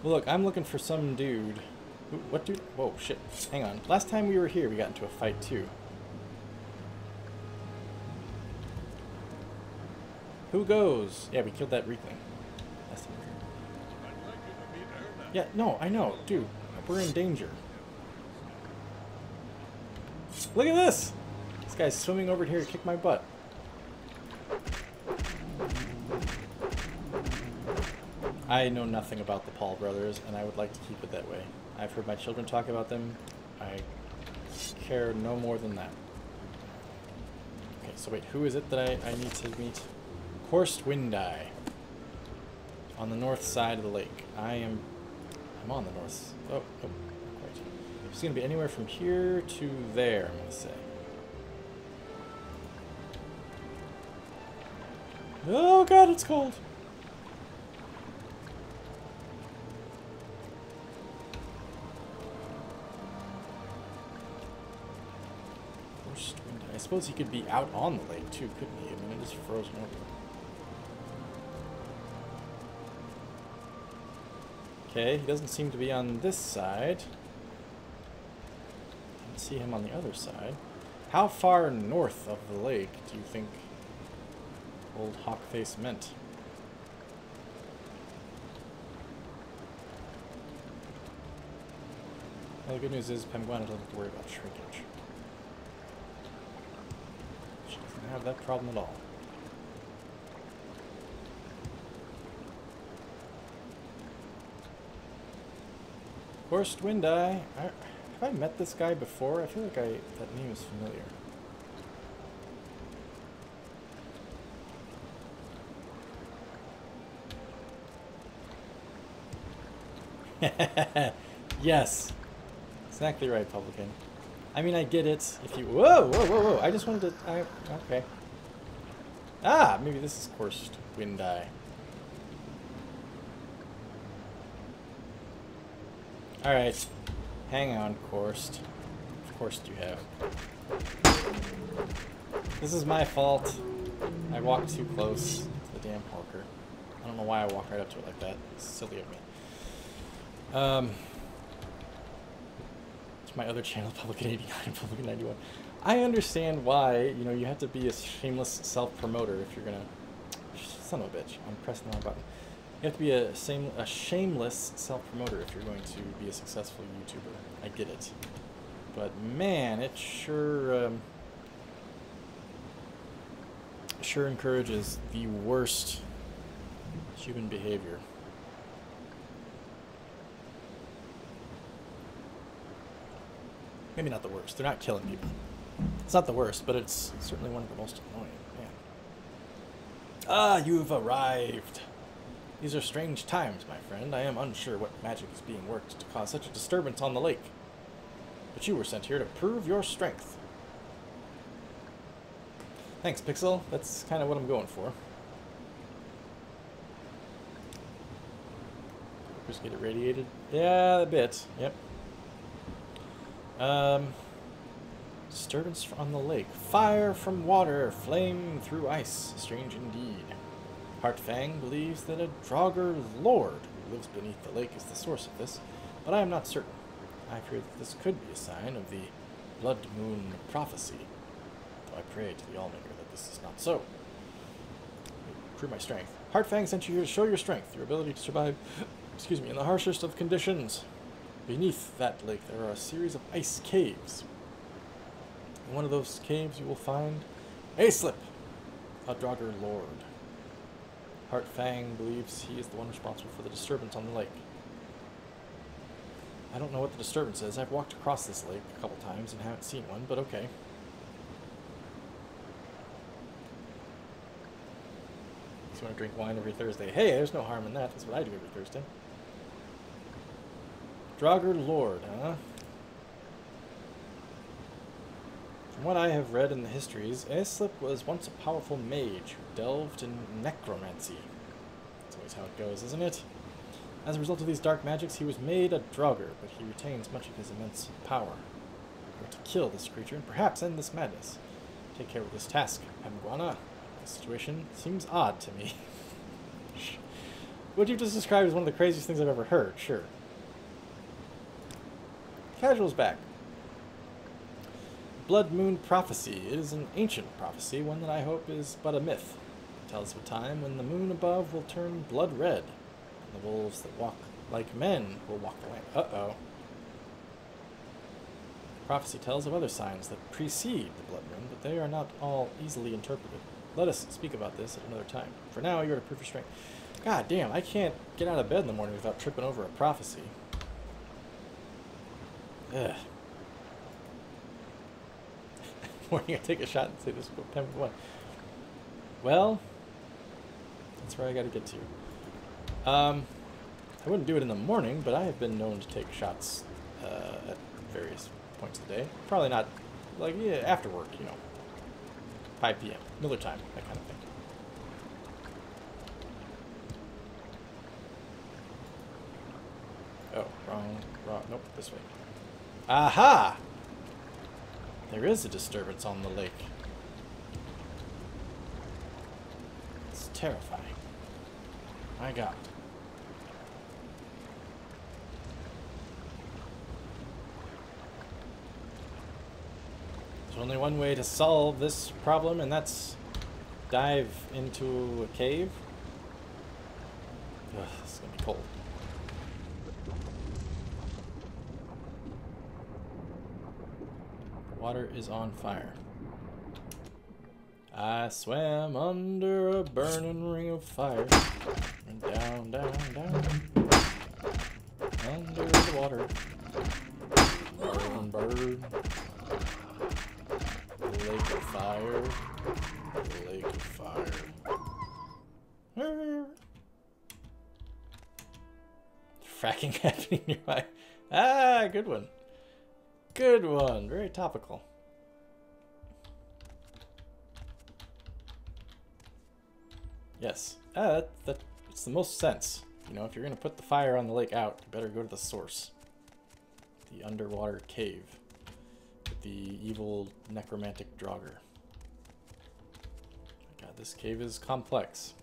Well, look, I'm looking for some dude. What dude? Whoa, shit. Hang on. Last time we were here, we got into a fight, too. Who goes? Yeah, we killed that Reekling. Last time we were here. Yeah, no, I know. Dude, we're in danger. Look at this! This guy's swimming over here to kick my butt. I know nothing about the Paul brothers, and I would like to keep it that way. I've heard my children talk about them. I care no more than that. Okay, so wait, who is it that I need to meet? Korst Windeye. On the north side of the lake. I'm on the north. Oh, not quite. It's going to be anywhere from here to there, I'm going to say. Oh god, it's cold! I suppose he could be out on the lake too, couldn't he? I mean, it is frozen over. Okay, he doesn't seem to be on this side. Didn't see him on the other side. How far north of the lake do you think old Hawkface meant? Well, the good news is Penguin doesn't have to worry about shrinkage. She doesn't have that problem at all. Korst Windeye. Have I met this guy before? I feel like that name is familiar. Yes. Exactly right, Publican. I mean, I get it. If you... Whoa, whoa, whoa, whoa. I just wanted to... okay. Ah, maybe this is Korst Windeye. Alright. Hang on, Korst. Of course you have. This is my fault. I walked too close to the damn porker. I don't know why I walked right up to it like that. It's silly of me. To my other channel, Publican 89 and Publican 91. I understand why, you know, you have to be a shameless self-promoter if you're gonna... Son of a bitch. I'm pressing the wrong button. You have to be a shameless self-promoter if you're going to be a successful YouTuber. I get it. But man, it sure encourages the worst human behavior. Maybe not the worst. They're not killing people. It's not the worst, but it's certainly one of the most annoying. Man. Ah, you've arrived. These are strange times, my friend. I am unsure what magic is being worked to cause such a disturbance on the lake. But you were sent here to prove your strength. Thanks, Pixel. That's kind of what I'm going for. Just get it radiated. Yeah, a bit. Yep. Disturbance on the lake. Fire from water, flame through ice. Strange indeed. Heartfang believes that a Draugr lord who lives beneath the lake is the source of this, but I am not certain. I fear that this could be a sign of the Blood Moon prophecy, though I pray to the Allmaker that this is not so. Prove my strength. Heartfang sent you here to show your strength, your ability to survive, excuse me, in the harshest of conditions. Beneath that lake there are a series of ice caves. In one of those caves you will find Aslip, a Draugr lord. Heartfang believes he is the one responsible for the disturbance on the lake. I don't know what the disturbance is. I've walked across this lake a couple times and haven't seen one, but okay. Just want to drink wine every Thursday. Hey, there's no harm in that. That's what I do every Thursday. Draugr Lord, huh? From what I have read in the histories, Aslip was once a powerful mage who delved in necromancy. That's always how it goes, isn't it? As a result of these dark magics, he was made a Draugr, but he retains much of his immense power. We are to kill this creature and perhaps end this madness. Take care of this task, Pamguana. The situation seems odd to me. What you just described is one of the craziest things I've ever heard, sure. Casual's back. Blood Moon Prophecy. It is an ancient prophecy, one that I hope is but a myth. It tells of a time when the moon above will turn blood red. The wolves that walk like men will walk the land. Uh-oh. Prophecy tells of other signs that precede the blood moon, but they are not all easily interpreted. Let us speak about this at another time. For now, you are to prove your strength. God damn, I can't get out of bed in the morning without tripping over a prophecy. Ugh. Morning, I take a shot and say this will pen one. Well, that's where I gotta get to. I wouldn't do it in the morning, but I have been known to take shots at various points of the day. Probably not, like, yeah, after work, you know. 5 p.m., Miller time, that kind of thing. Oh, wrong, nope, this way. Aha! There is a disturbance on the lake. It's terrifying. My God. There's only one way to solve this problem, and that's dive into a cave. Ugh, this is gonna be cold. Water is on fire. I swam under a burning ring of fire. And down, down, down. Under the water. Burn, burn. The lake of fire. The lake of fire. Fracking happening nearby. Ah, good one. Good one. Very topical. Yes. It's the most sense. You know, if you're going to put the fire on the lake out, you better go to the source. The underwater cave. With the evil necromantic Draugr. God, this cave is complex.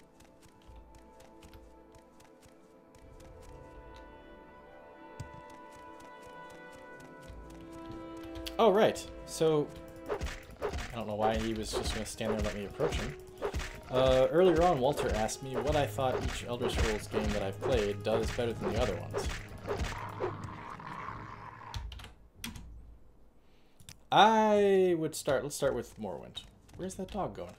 Oh, right. So, I don't know why he was just going to stand there and let me approach him. Earlier on, Walter asked me what I thought each Elder Scrolls game that I've played does better than the other ones. Let's start with Morrowind. Where's that dog going?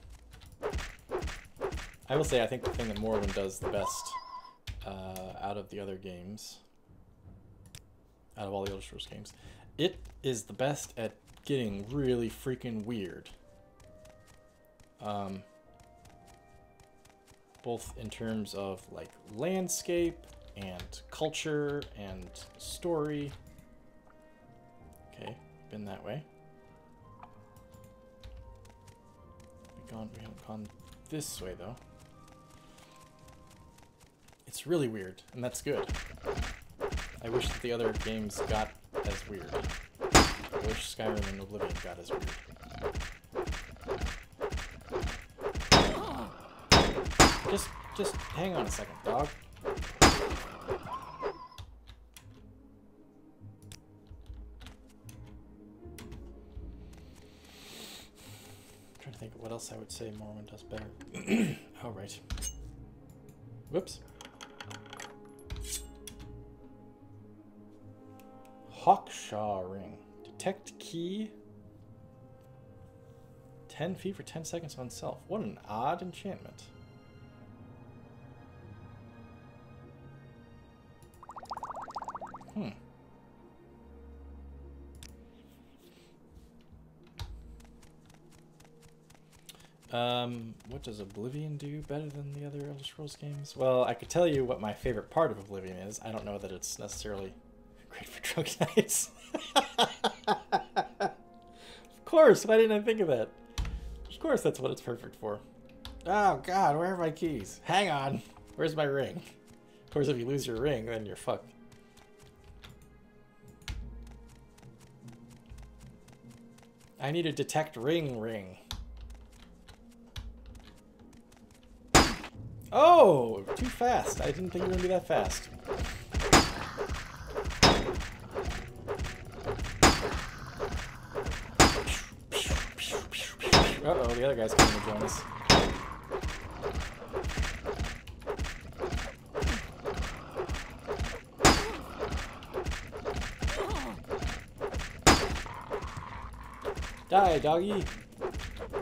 I will say I think the thing that Morrowind does the best out of the other games, out of all the Elder Scrolls games, it is the best at getting really freaking weird. Both in terms of like landscape and culture and story. Okay, been that way. We haven't gone this way though. It's really weird, and that's good. I wish that the other games got as weird. I wish Skyrim and Oblivion got as weird. Just hang on a second, dog. I'm trying to think of what else I would say Morrowind does better. Oh, right. Whoops. Hawkshaw ring. Detect key. 10 feet for 10 seconds on self. What an odd enchantment. What does Oblivion do better than the other Elder Scrolls games? Well, I could tell you what my favorite part of Oblivion is. I don't know that it's necessarily great for drunk nights. Of course, why didn't I think of that? Of course that's what it's perfect for. Oh god, where are my keys? Hang on. Where's my ring? course, if you lose your ring, then you're fucked. I need to detect ring. Oh, too fast. I didn't think you were gonna be that fast. Uh-oh, the other guy's coming to join us. Die, doggy!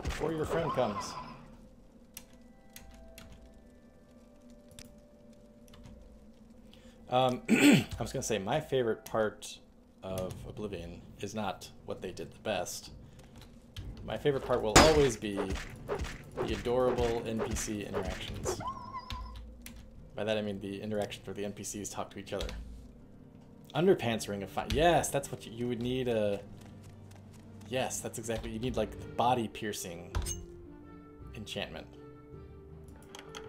Before your friend comes. I was gonna say, my favorite part of Oblivion is not what they did the best. My favorite part will always be the adorable NPC interactions. By that I mean the interactions where the NPCs talk to each other. Underpants Ring of Fire. Yes, that's what you would need a... Yes, that's exactly... You need, like, the body-piercing enchantment.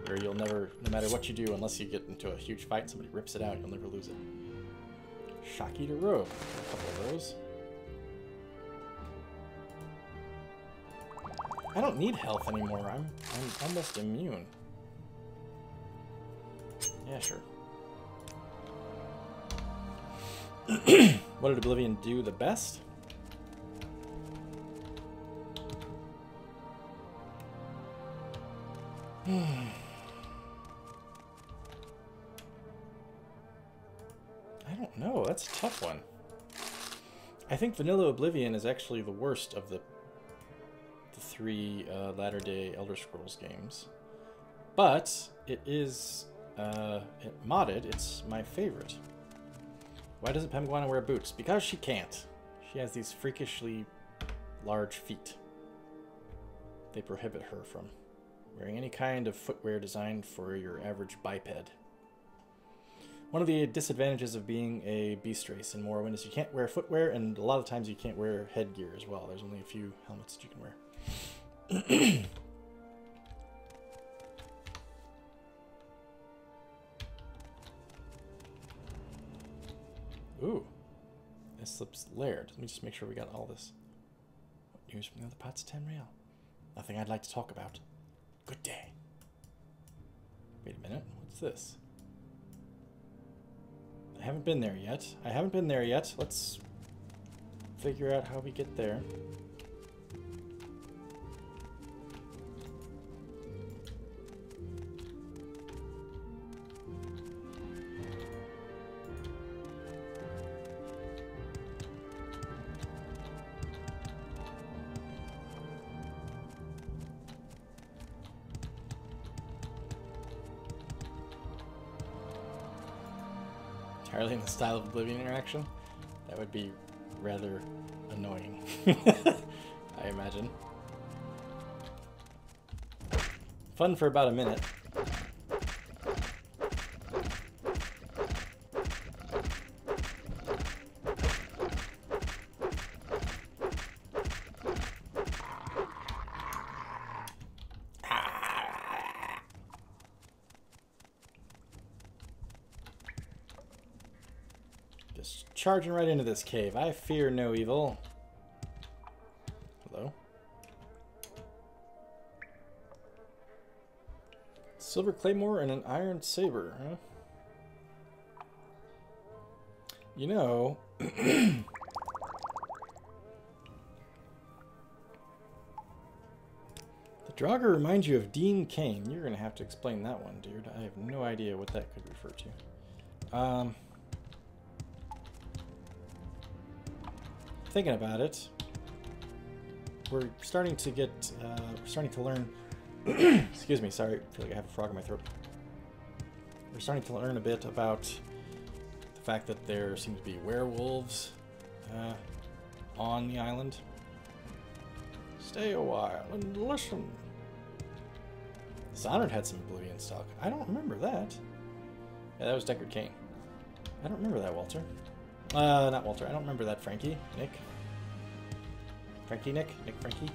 Where you'll never... No matter what you do, unless you get into a huge fight, somebody rips it out, you'll never lose it. Shock Eater Robe. A couple of those. I don't need health anymore. I'm almost immune. Yeah, sure. What did Oblivion do the best? I don't know. That's a tough one. I think Vanilla Oblivion is actually the worst of the three latter-day Elder Scrolls games. But it is modded. It's my favorite. Why doesn't Pemguana wear boots? Because she can't. She has these freakishly large feet. They prohibit her from wearing any kind of footwear designed for your average biped. One of the disadvantages of being a beast race in Morrowind is you can't wear footwear, and a lot of times you can't wear headgear as well. There's only a few helmets that you can wear. Ooh. Islip's Laird. Let me just make sure we got all this. What news from the other parts of Tamriel? Nothing I'd like to talk about. Good day. Wait a minute. What's this? I haven't been there yet. Let's figure out how we get there. Entirely in the style of Oblivion interaction? That would be rather annoying, I imagine. Fun for about a minute. Charging right into this cave. I fear no evil. Hello? Silver claymore and an iron saber, huh? You know... the Draugr reminds you of Dean Cain. You're going to have to explain that one, dude. I have no idea what that could refer to. Thinking about it, we're starting to get, we're starting to learn, excuse me, sorry, I feel like I have a frog in my throat. We're starting to learn a bit about the fact that there seem to be werewolves on the island. Stay a while and listen. Sonard had some Oblivion stock. I don't remember that. Yeah, that was Deckard Cain. I don't remember that, Walter. Not Walter. I don't remember that, Frankie. Nick. Frankie, Nick? Nick, Frankie?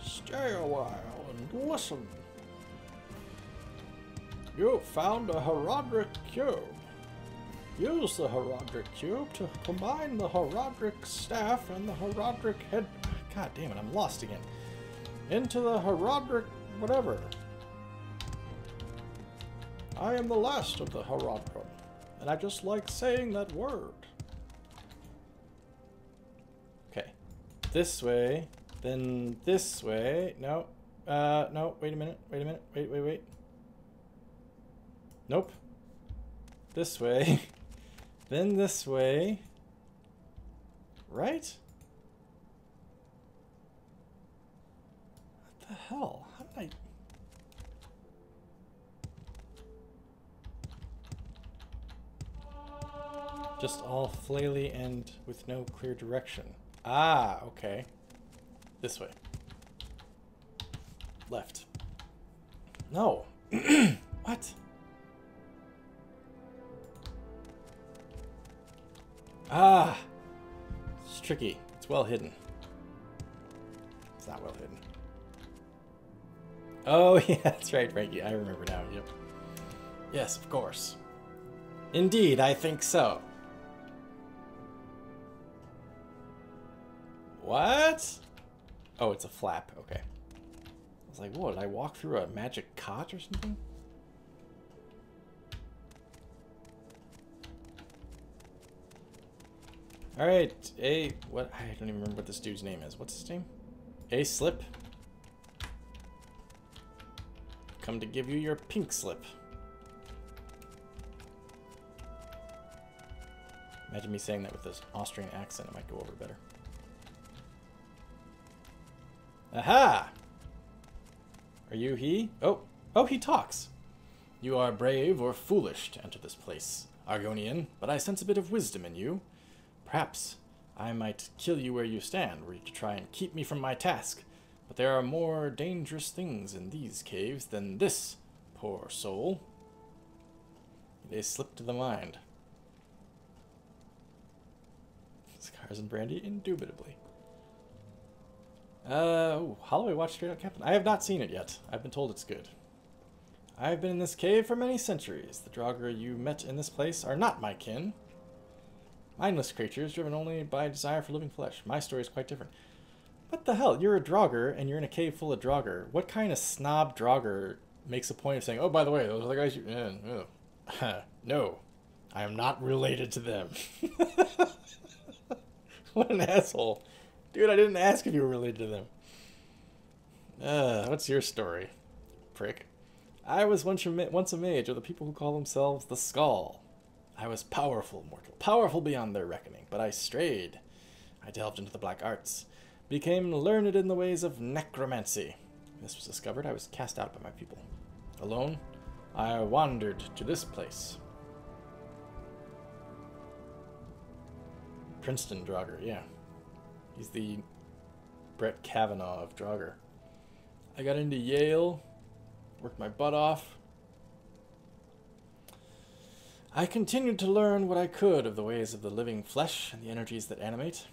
Stay a while and listen. You found a Herodric cube. Use the Herodric cube to combine the Herodric staff and the Herodric head... God damn it, I'm lost again. Into the Herodric whatever. I am the last of the Herodrum, and I just like saying that word. Okay. This way, then this way. No. No, wait a minute. Wait. Nope. This way. Then this way. Right? What the hell? How did I... Just all flaily and with no clear direction. Ah, okay. This way. Left. No. What? Ah! It's tricky. It's well hidden. It's not well hidden. Oh, yeah, that's right, Frankie. I remember now. Yep. Yes, of course. Indeed, I think so. What? Oh, it's a flap. Okay. I was like, what? Did I walk through a magic cot or something? Alright, what? I don't even remember what this dude's name is. What's his name? A slip. Come to give you your pink slip. Imagine me saying that with this Austrian accent. It might go over better. Aha! Are you he? Oh, he talks. You are brave or foolish to enter this place, Argonian, but I sense a bit of wisdom in you. Perhaps I might kill you where you stand, were you to try and keep me from my task. But there are more dangerous things in these caves than this, poor soul. They slip to the mind. Scars and brandy, indubitably. Holloway watched Straight Out Captain. I have not seen it yet. I've been told it's good. I have been in this cave for many centuries. The Draugr you met in this place are not my kin. Mindless creatures driven only by desire for living flesh. My story is quite different. What the hell? You're a Draugr and you're in a cave full of Draugr. What kind of snob Draugr makes a point of saying, oh, by the way, those are the guys you... No, I am not related to them. What an asshole. Dude, I didn't ask if you were related to them. What's your story, prick? I was once a mage of the people who call themselves the Skull. I was powerful, mortal, powerful beyond their reckoning, but I strayed. I delved into the black arts, became learned in the ways of necromancy. When this was discovered, I was cast out by my people. Alone, I wandered to this place. Princeton Draugr, yeah. He's the Brett Kavanaugh of Draugr. I got into Yale, worked my butt off. I continued to learn what I could of the ways of the living flesh and the energies that animate.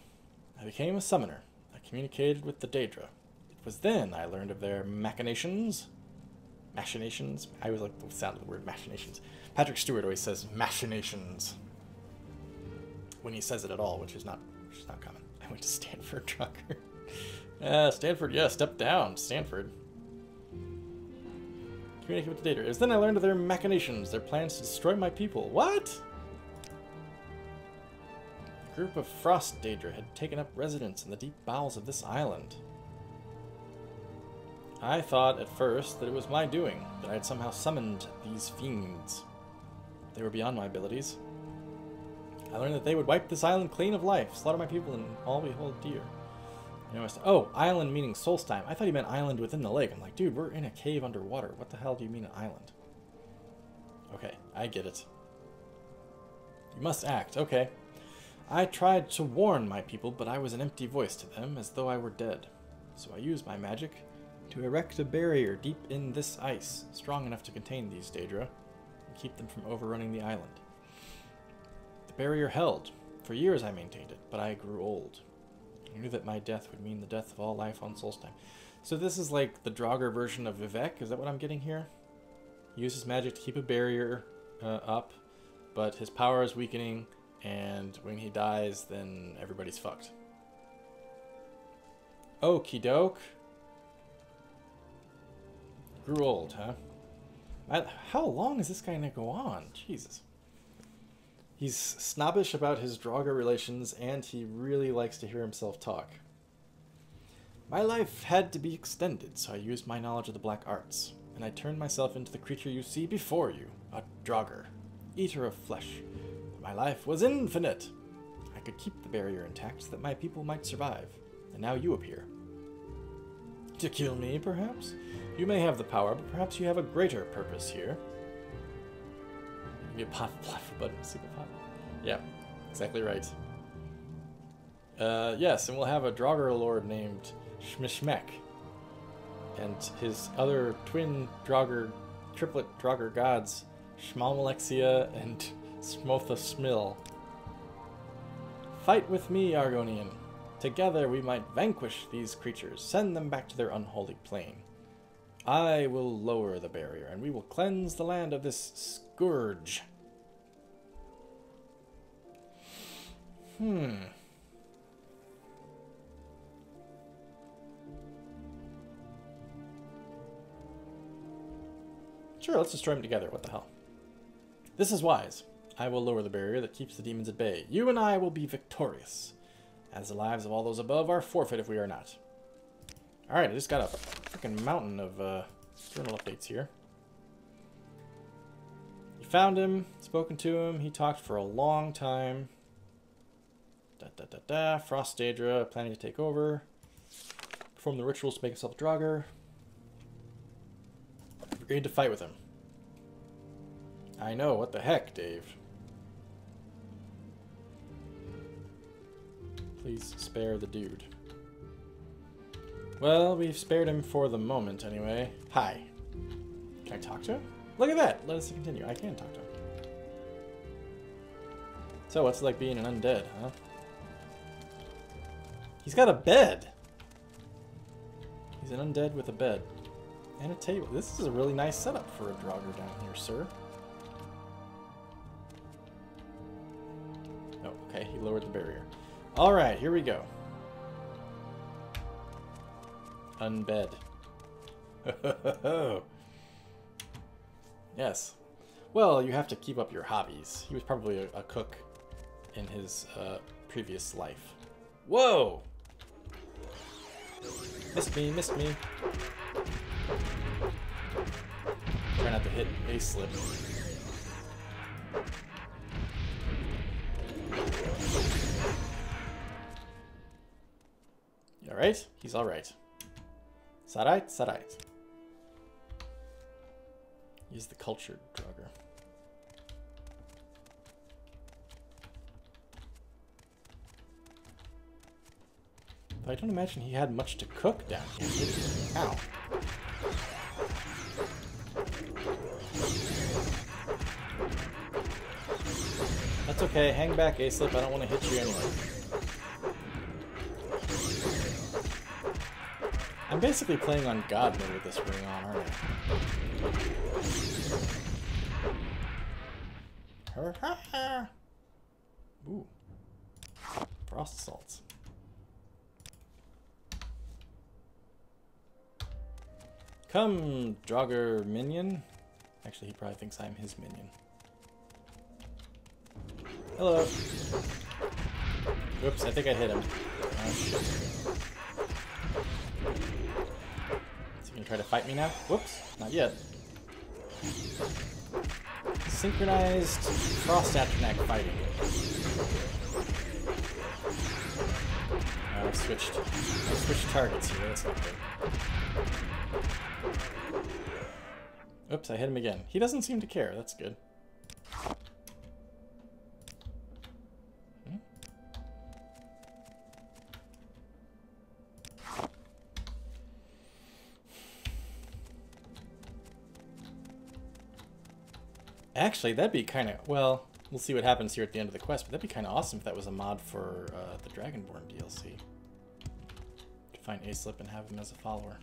I became a summoner. I communicated with the Daedra. It was then I learned of their machinations. Machinations? I always like the sound of the word machinations. Patrick Stewart always says machinations when he says it at all, which is not common. I went to Stanford, Draugr. Stanford, yeah, step down, Stanford. Communicate with the Daedra. It was then I learned of their machinations, their plans to destroy my people. What? A group of frost Daedra had taken up residence in the deep bowels of this island. I thought at first that it was my doing, that I had somehow summoned these fiends. They were beyond my abilities. I learned that they would wipe this island clean of life, slaughter my people, and all we hold dear. Oh, island meaning Solstheim. I thought he meant island within the lake. I'm like, dude, we're in a cave underwater. What the hell do you mean an island? Okay, I get it. You must act. Okay. I tried to warn my people, but I was an empty voice to them, as though I were dead. So I used my magic to erect a barrier deep in this ice, strong enough to contain these Daedra, and keep them from overrunning the island. The barrier held. For years I maintained it, but I grew old. I knew that my death would mean the death of all life on Solstheim. So this is like the Draugr version of Vivek? Is that what I'm getting here? Use his magic to keep a barrier up, but his power is weakening, and when he dies, then everybody's fucked. Okie doke. Grew old, huh? How long is this guy gonna go on? Jesus. He's snobbish about his Draugr relations, and he really likes to hear himself talk. My life had to be extended, so I used my knowledge of the black arts, and I turned myself into the creature you see before you, a Draugr, eater of flesh. My life was infinite. I could keep the barrier intact so that my people might survive, and now you appear. To kill me, perhaps? You may have the power, but perhaps you have a greater purpose here. Give me a pop button, super pop. Yeah, exactly right. Yes, and we'll have a Draugr lord named Shmishmek. And his other twin Draugr, triplet Draugr gods, Shmalmalexia and Smotha Smil. Fight with me, Argonian. Together we might vanquish these creatures, send them back to their unholy plane. I will lower the barrier, and we will cleanse the land of this scourge. Sure, let's destroy them together. What the hell? This is wise. I will lower the barrier that keeps the demons at bay. You and I will be victorious, as the lives of all those above are forfeit if we are not. Alright, I just got a freaking mountain of journal updates here. You found him, spoken to him, he talked for a long time. Frost Daedra planning to take over. Perform the rituals to make himself a Draugr. Agreed to fight with him. I know, what the heck, Dave? Please spare the dude. Well, we've spared him for the moment, anyway. Hi. Can I talk to him? Look at that! Let us continue. I can talk to him. So, what's it like being an undead, huh? He's got a bed! He's an undead with a bed. And a table. This is a really nice setup for a Draugr down here, sir. Oh, okay. He lowered the barrier. Alright, here we go. Unbed. Yes. Well, you have to keep up your hobbies. He was probably a cook in his previous life. Whoa! Missed me, missed me. Try not to hit a slip. You alright? He's alright. Sarait, Sarait. He's the cultured Draugr. But I don't imagine he had much to cook down here. Ow. That's okay. Hang back, A-Slip. I don't want to hit you anyway. I'm basically playing on God mode with this ring on, aren't I? Ooh. Frost salts. Come, Draugr minion. Actually, he probably thinks I'm his minion. Hello. Whoops, I think I hit him. Oh, shit. Is he gonna try to fight me now? Whoops, not yet. Synchronized Frost Atronak fighting. Oh, I switched targets here, that's not good. Oops, I hit him again. He doesn't seem to care, that's good. Actually, that'd be kind of... Well, we'll see what happens here at the end of the quest, but that'd be kind of awesome if that was a mod for the Dragonborn DLC. Could find A-Slip and have him as a follower.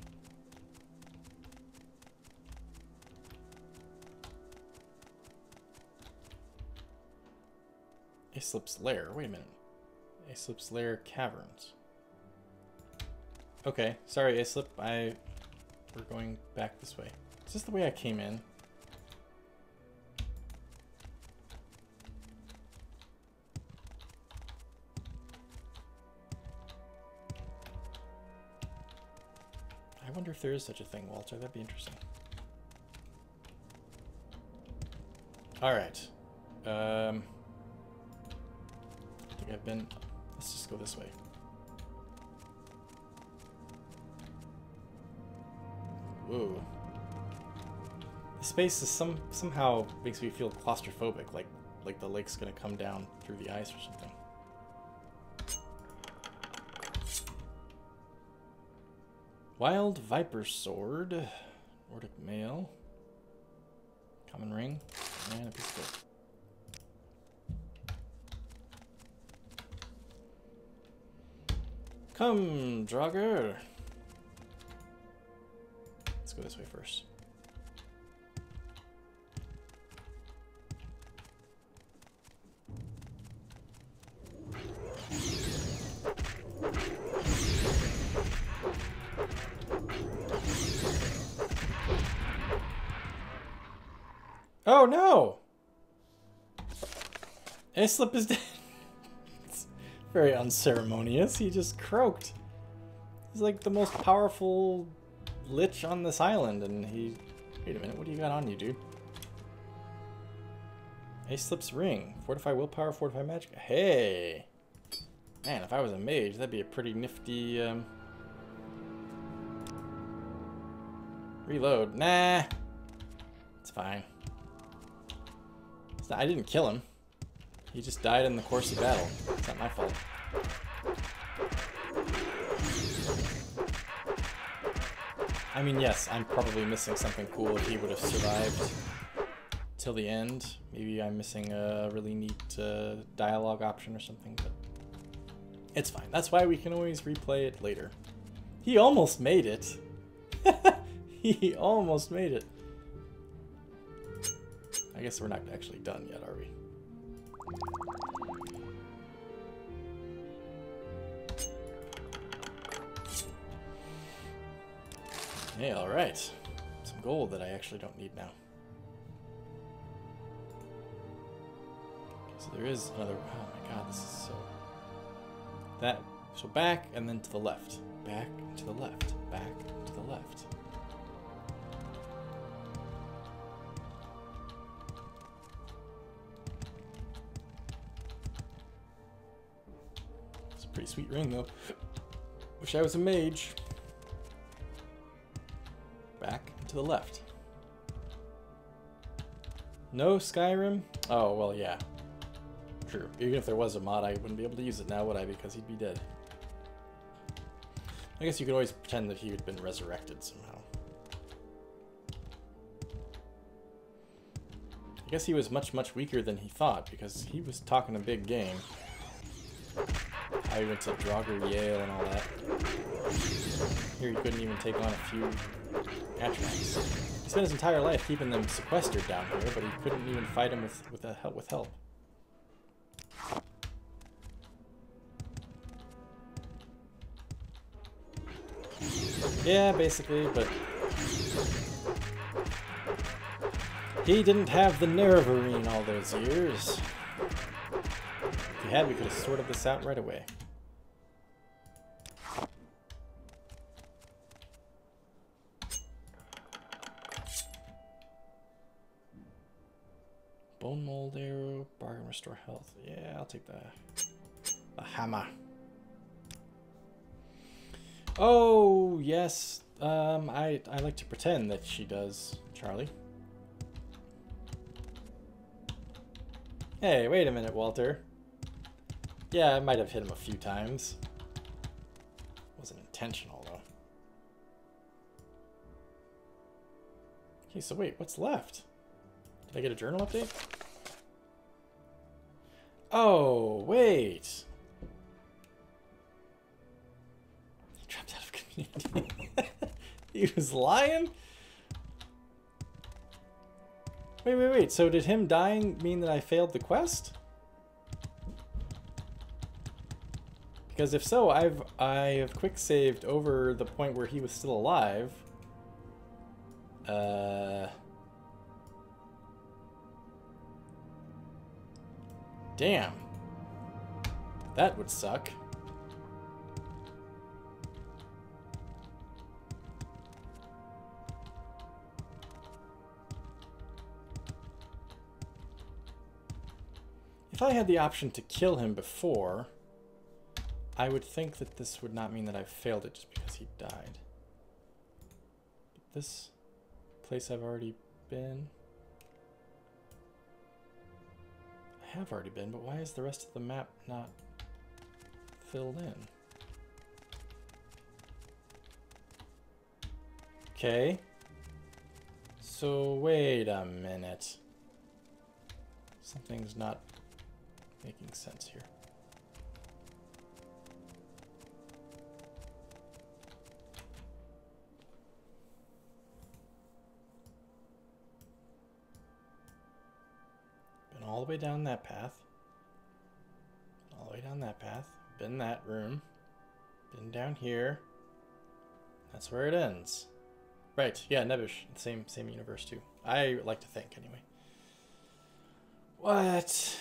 Aislip's Lair. Wait a minute. Aislip's Lair Caverns. Okay, sorry Aislip. We're going back this way. Is this the way I came in? I wonder if there is such a thing, Walter. That'd be interesting. Alright. I think I've been... Let's just go this way. Ooh. The space is somehow makes me feel claustrophobic, like the lake's gonna come down through the ice or something. Wild Viper Sword, Nordic Mail, Common Ring, and a piece of gold. Come, Draugr. Let's go this way first. Oh no! Aislip is dead. It's very unceremonious. He just croaked. He's like the most powerful lich on this island, and he... Wait a minute, what do you got on you, dude? Aislip's Ring. Fortify willpower, fortify magic. Hey! Man, if I was a mage, that'd be a pretty nifty, Reload. Nah! It's fine. I didn't kill him. He just died in the course of battle. It's not my fault. I mean, yes, I'm probably missing something cool if he would have survived till the end. Maybe I'm missing a really neat dialogue option or something, but it's fine. That's why we can always replay it later. He almost made it. He almost made it. I guess we're not actually done yet, are we? Hey, alright. Some gold that I actually don't need now. Okay, so there is another... Oh my god, this is so... So back and then to the left. Back to the left. Back to the left. Pretty sweet ring, though. Wish I was a mage. Back to the left. No Skyrim? Oh, well, yeah. True. Even if there was a mod, I wouldn't be able to use it now, would I? Because he'd be dead. I guess you could always pretend that he had been resurrected somehow. I guess he was much, much weaker than he thought, because he was talking a big game. How he went to Draugr Yale and all that. Here he couldn't even take on a few attributes. He spent his entire life keeping them sequestered down here, but he couldn't even fight them with help. Yeah, basically, but he didn't have the Nerevarine all those years. If he had, we could have sorted this out right away. Bone mold arrow, bargain restore health. Yeah, I'll take the hammer. Oh, yes. I like to pretend that she does, Charlie. Hey, wait a minute, Walter. Yeah, I might have hit him a few times. Wasn't intentional, though. Okay, so wait, what's left? Did I get a journal update? Oh, wait. He dropped out of community. He was lying? Wait. So did him dying mean that I failed the quest? Because if so, I have quick saved over the point where he was still alive. Damn. That would suck. If I had the option to kill him before, I would think that this would not mean that I failed it just because he died. But this place I've already been. I have already been, but why is the rest of the map not filled in? Okay. So wait a minute. Something's not making sense here. Been all the way down that path. All the way down that path. Been in that room. Been down here. That's where it ends. Right, yeah, Nebish. Same universe too. I like to think anyway. What?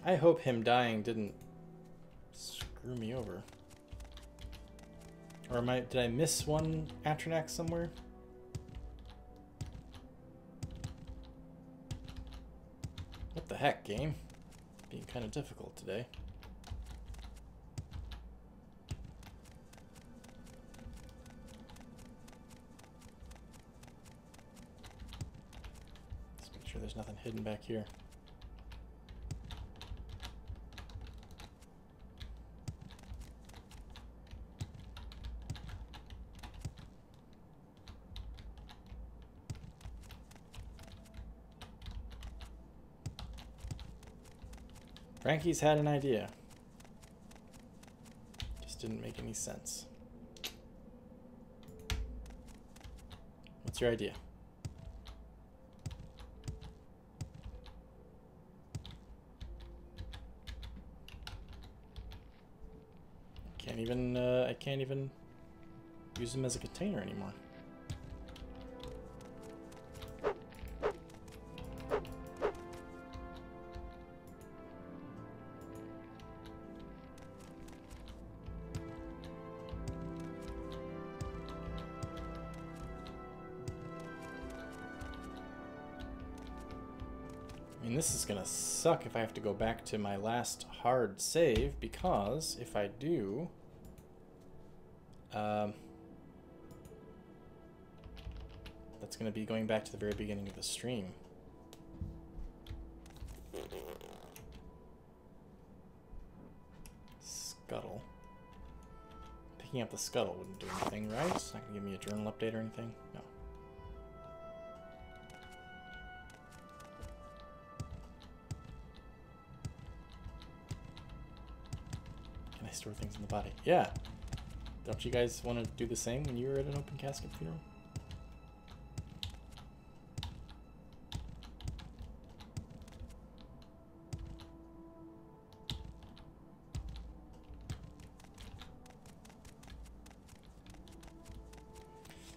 I hope him dying didn't screw me over. Or did I miss one Atronax somewhere? What the heck, game? Being kind of difficult today. Let's make sure there's nothing hidden back here. Frankie's had an idea. Just didn't make any sense. What's your idea? I can't even use them as a container anymore. I mean, this is gonna suck if I have to go back to my last hard save, because if I do, that's gonna be going back to the very beginning of the stream. Scuttle. Picking up the scuttle wouldn't do anything, right? It's not gonna give me a journal update or anything? No. Can I store things in the body? Yeah. Don't you guys want to do the same when you were at an open casket funeral?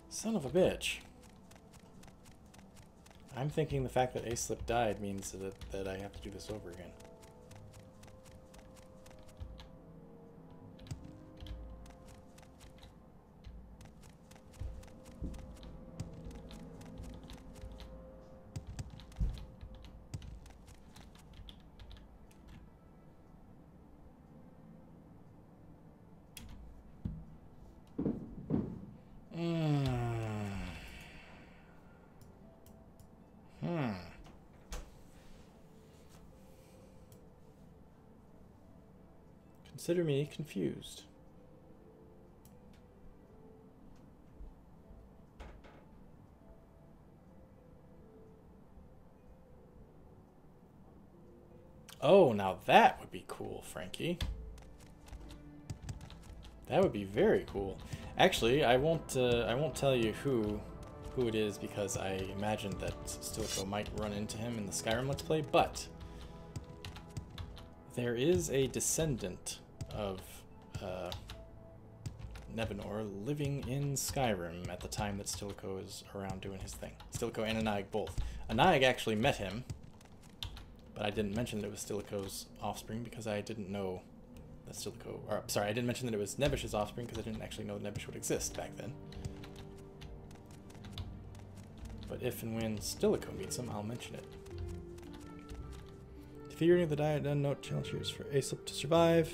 Son of a bitch. I'm thinking the fact that Aslip died means that I have to do this over again. Consider me confused. Oh, now that would be cool, Frankie. That would be very cool. Actually, I won't tell you who who it is because I imagined that Stilicho might run into him in the Skyrim Let's Play, but there is a descendant of Nebenor living in Skyrim at the time that Stilicho is around doing his thing. Stilicho and Anaig both. Anaig actually met him, but I didn't mention that it was Stilicho's offspring because I didn't know that Stilicho... Or, sorry, I didn't mention that it was Nebish's offspring because I didn't actually know Nebish would exist back then. But if and when Stilicho meets him, I'll mention it. Defeating the diet done, no challenges for Aesop to survive.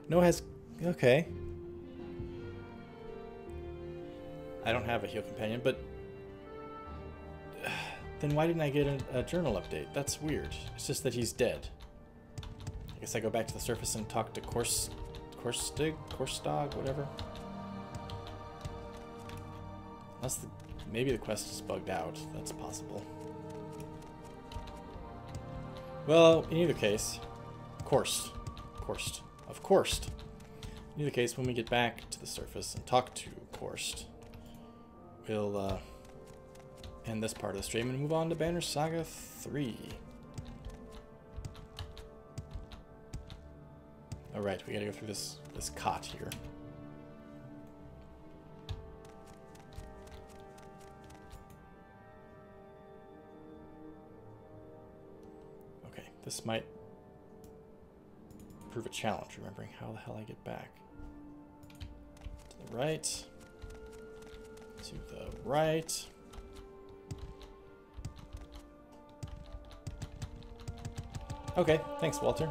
No has... Okay. I don't have a heal companion, but... Then why didn't I get a journal update? That's weird. It's just that he's dead. I guess I go back to the surface and talk to Korstog, whatever. Unless maybe the quest is bugged out. That's possible. Well, in either case, Korst. In either case, when we get back to the surface and talk to Korst, we'll end this part of the stream and move on to Banner Saga 3. Alright, we gotta go through this cot here. Okay, this might prove a challenge, remembering how the hell I get back. To the right. To the right. Okay, thanks, Walter.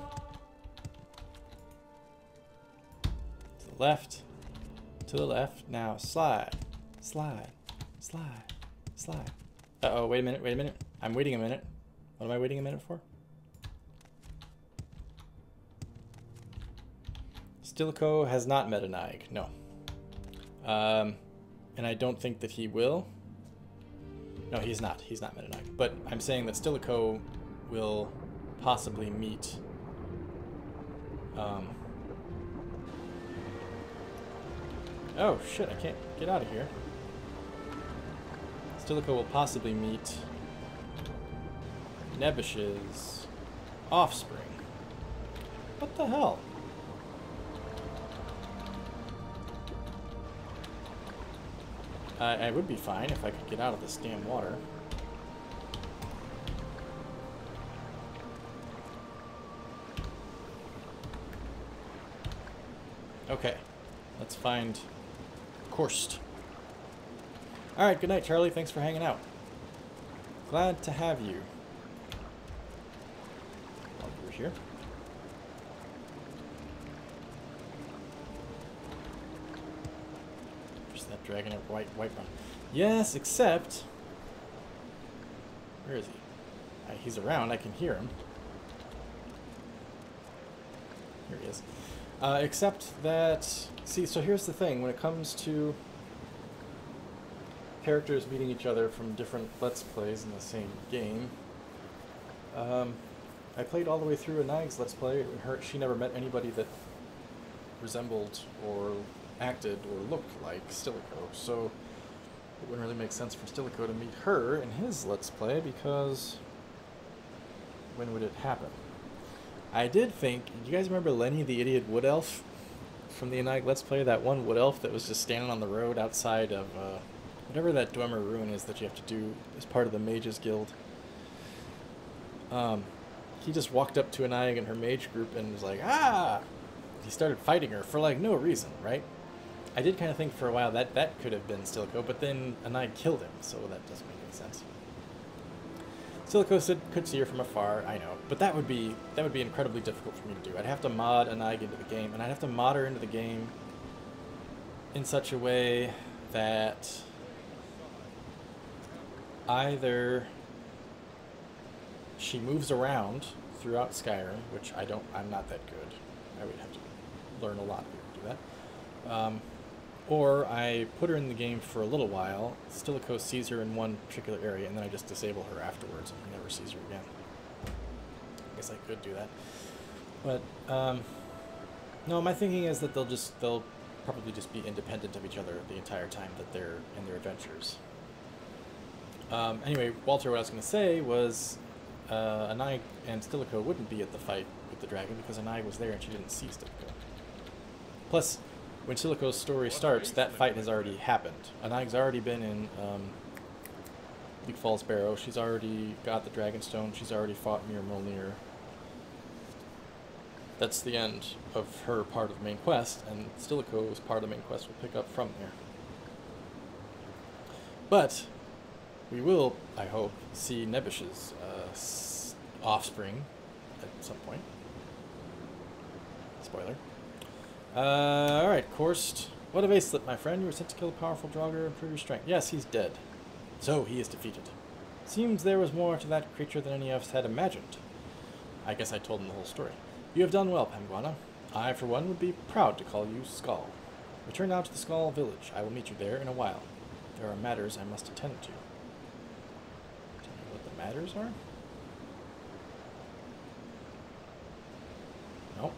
To the left. To the left. Now slide. Slide. Slide. Slide. Uh-oh, wait a minute. I'm waiting a minute. What am I waiting a minute for? Stilicho has not met Anaig, no. And I don't think that he will. No, he's not. He's not met Anaig. But I'm saying that Stilicho will possibly meet oh shit, I can't get out of here. Stilicho will possibly meet Nebish's offspring. What the hell? I would be fine if I could get out of this damn water. Okay, let's find Korst. Alright, good night, Charlie. Thanks for hanging out. Glad to have you. While you were here. Just that dragon at white run. Yes, except... Where is he? He's around. I can hear him. Here he is. Except that, see, so here's the thing, when it comes to characters meeting each other from different Let's Plays in the same game, I played all the way through Anaig's Let's Play, and she never met anybody that resembled or acted or looked like Stilicho, so it wouldn't really make sense for Stilicho to meet her in his Let's Play, because when would it happen? I did think, do you guys remember Lenny the Idiot Wood Elf from the Anaig Let's Play? That one Wood Elf that was just standing on the road outside of whatever that Dwemer ruin is that you have to do as part of the Mages Guild. He just walked up to Anaig and her mage group and was like, ah! He started fighting her for like no reason, right? I did kind of think for a while that that could have been Stilicho, but then Anaig killed him, so that doesn't make any sense. Stilicho could see her from afar, I know, but that would be incredibly difficult for me to do. I'd have to mod Anaig into the game, and I'd have to mod her into the game in such a way that either she moves around throughout Skyrim, which I'm not that good. I would have to learn a lot to do that. Or I put her in the game for a little while, Stilicho sees her in one particular area, and then I just disable her afterwards and he never sees her again. I guess I could do that. But, no, my thinking is that they'll probably just be independent of each other the entire time that they're in their adventures. Anyway, Walter, what I was going to say was Anai and Stilicho wouldn't be at the fight with the dragon because Anai was there and she didn't see Stilicho. Plus, when Stilicho's story starts, that fight has already happened. Anai's already been in Bleak Falls Barrow. She's already got the Dragonstone. She's already fought Mir Mjolnir. That's the end of her part of the main quest, and Stilicho's part of the main quest will pick up from there. But we will, I hope, see Nebish's offspring at some point. Spoiler. Alright, Korst. What of Aeslip, my friend? You were sent to kill a powerful Draugr and improve your strength. Yes, he's dead. So, he is defeated. Seems there was more to that creature than any of us had imagined. I guess I told him the whole story. You have done well, Pamguana. I, for one, would be proud to call you Skull. Return now to the Skull village. I will meet you there in a while. There are matters I must attend to. Tell me what the matters are? Nope.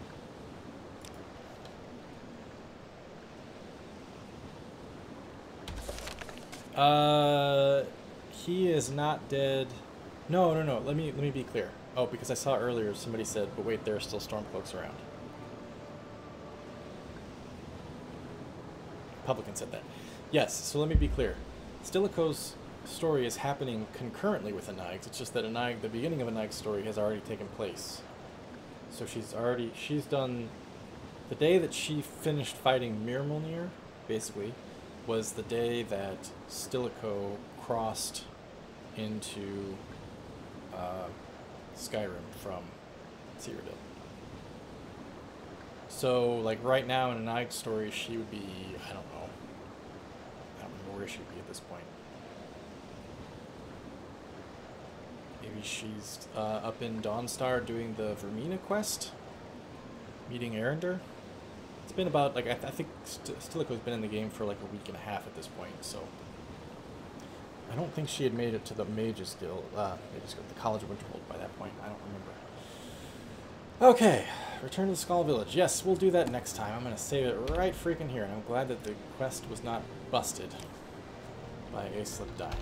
He is not dead. No. Let me be clear. Oh, because I saw earlier somebody said, but wait, there are still Stormcloaks around. Publican said that. Yes, so let me be clear. Stilicho's story is happening concurrently with Anaig's. It's just that the beginning of Anaig's story has already taken place. So she's done, the day that she finished fighting Mir Mjolnir, basically, was the day that Stilicho crossed into Skyrim from Cyrodiil. So, like, right now in Anaig's story, she would be, I don't know. I don't remember where she'd be at this point. Maybe she's up in Dawnstar doing the Vermina quest? Meeting Erender? It's been about, like, I think Stilicho's been in the game for like a week and a half at this point, so I don't think she had made it to the Mages Guild, the College of Winterhold by that point. I don't remember. Okay, return to the Skull Village. Yes, we'll do that next time. I'm going to save it right freaking here, and I'm glad that the quest was not busted by Aeslip dying.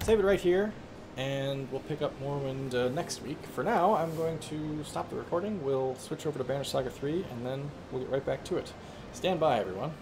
Save it right here, and we'll pick up Morrowind next week. For now, I'm going to stop the recording. We'll switch over to Banner Saga 3, and then we'll get right back to it. Stand by, everyone.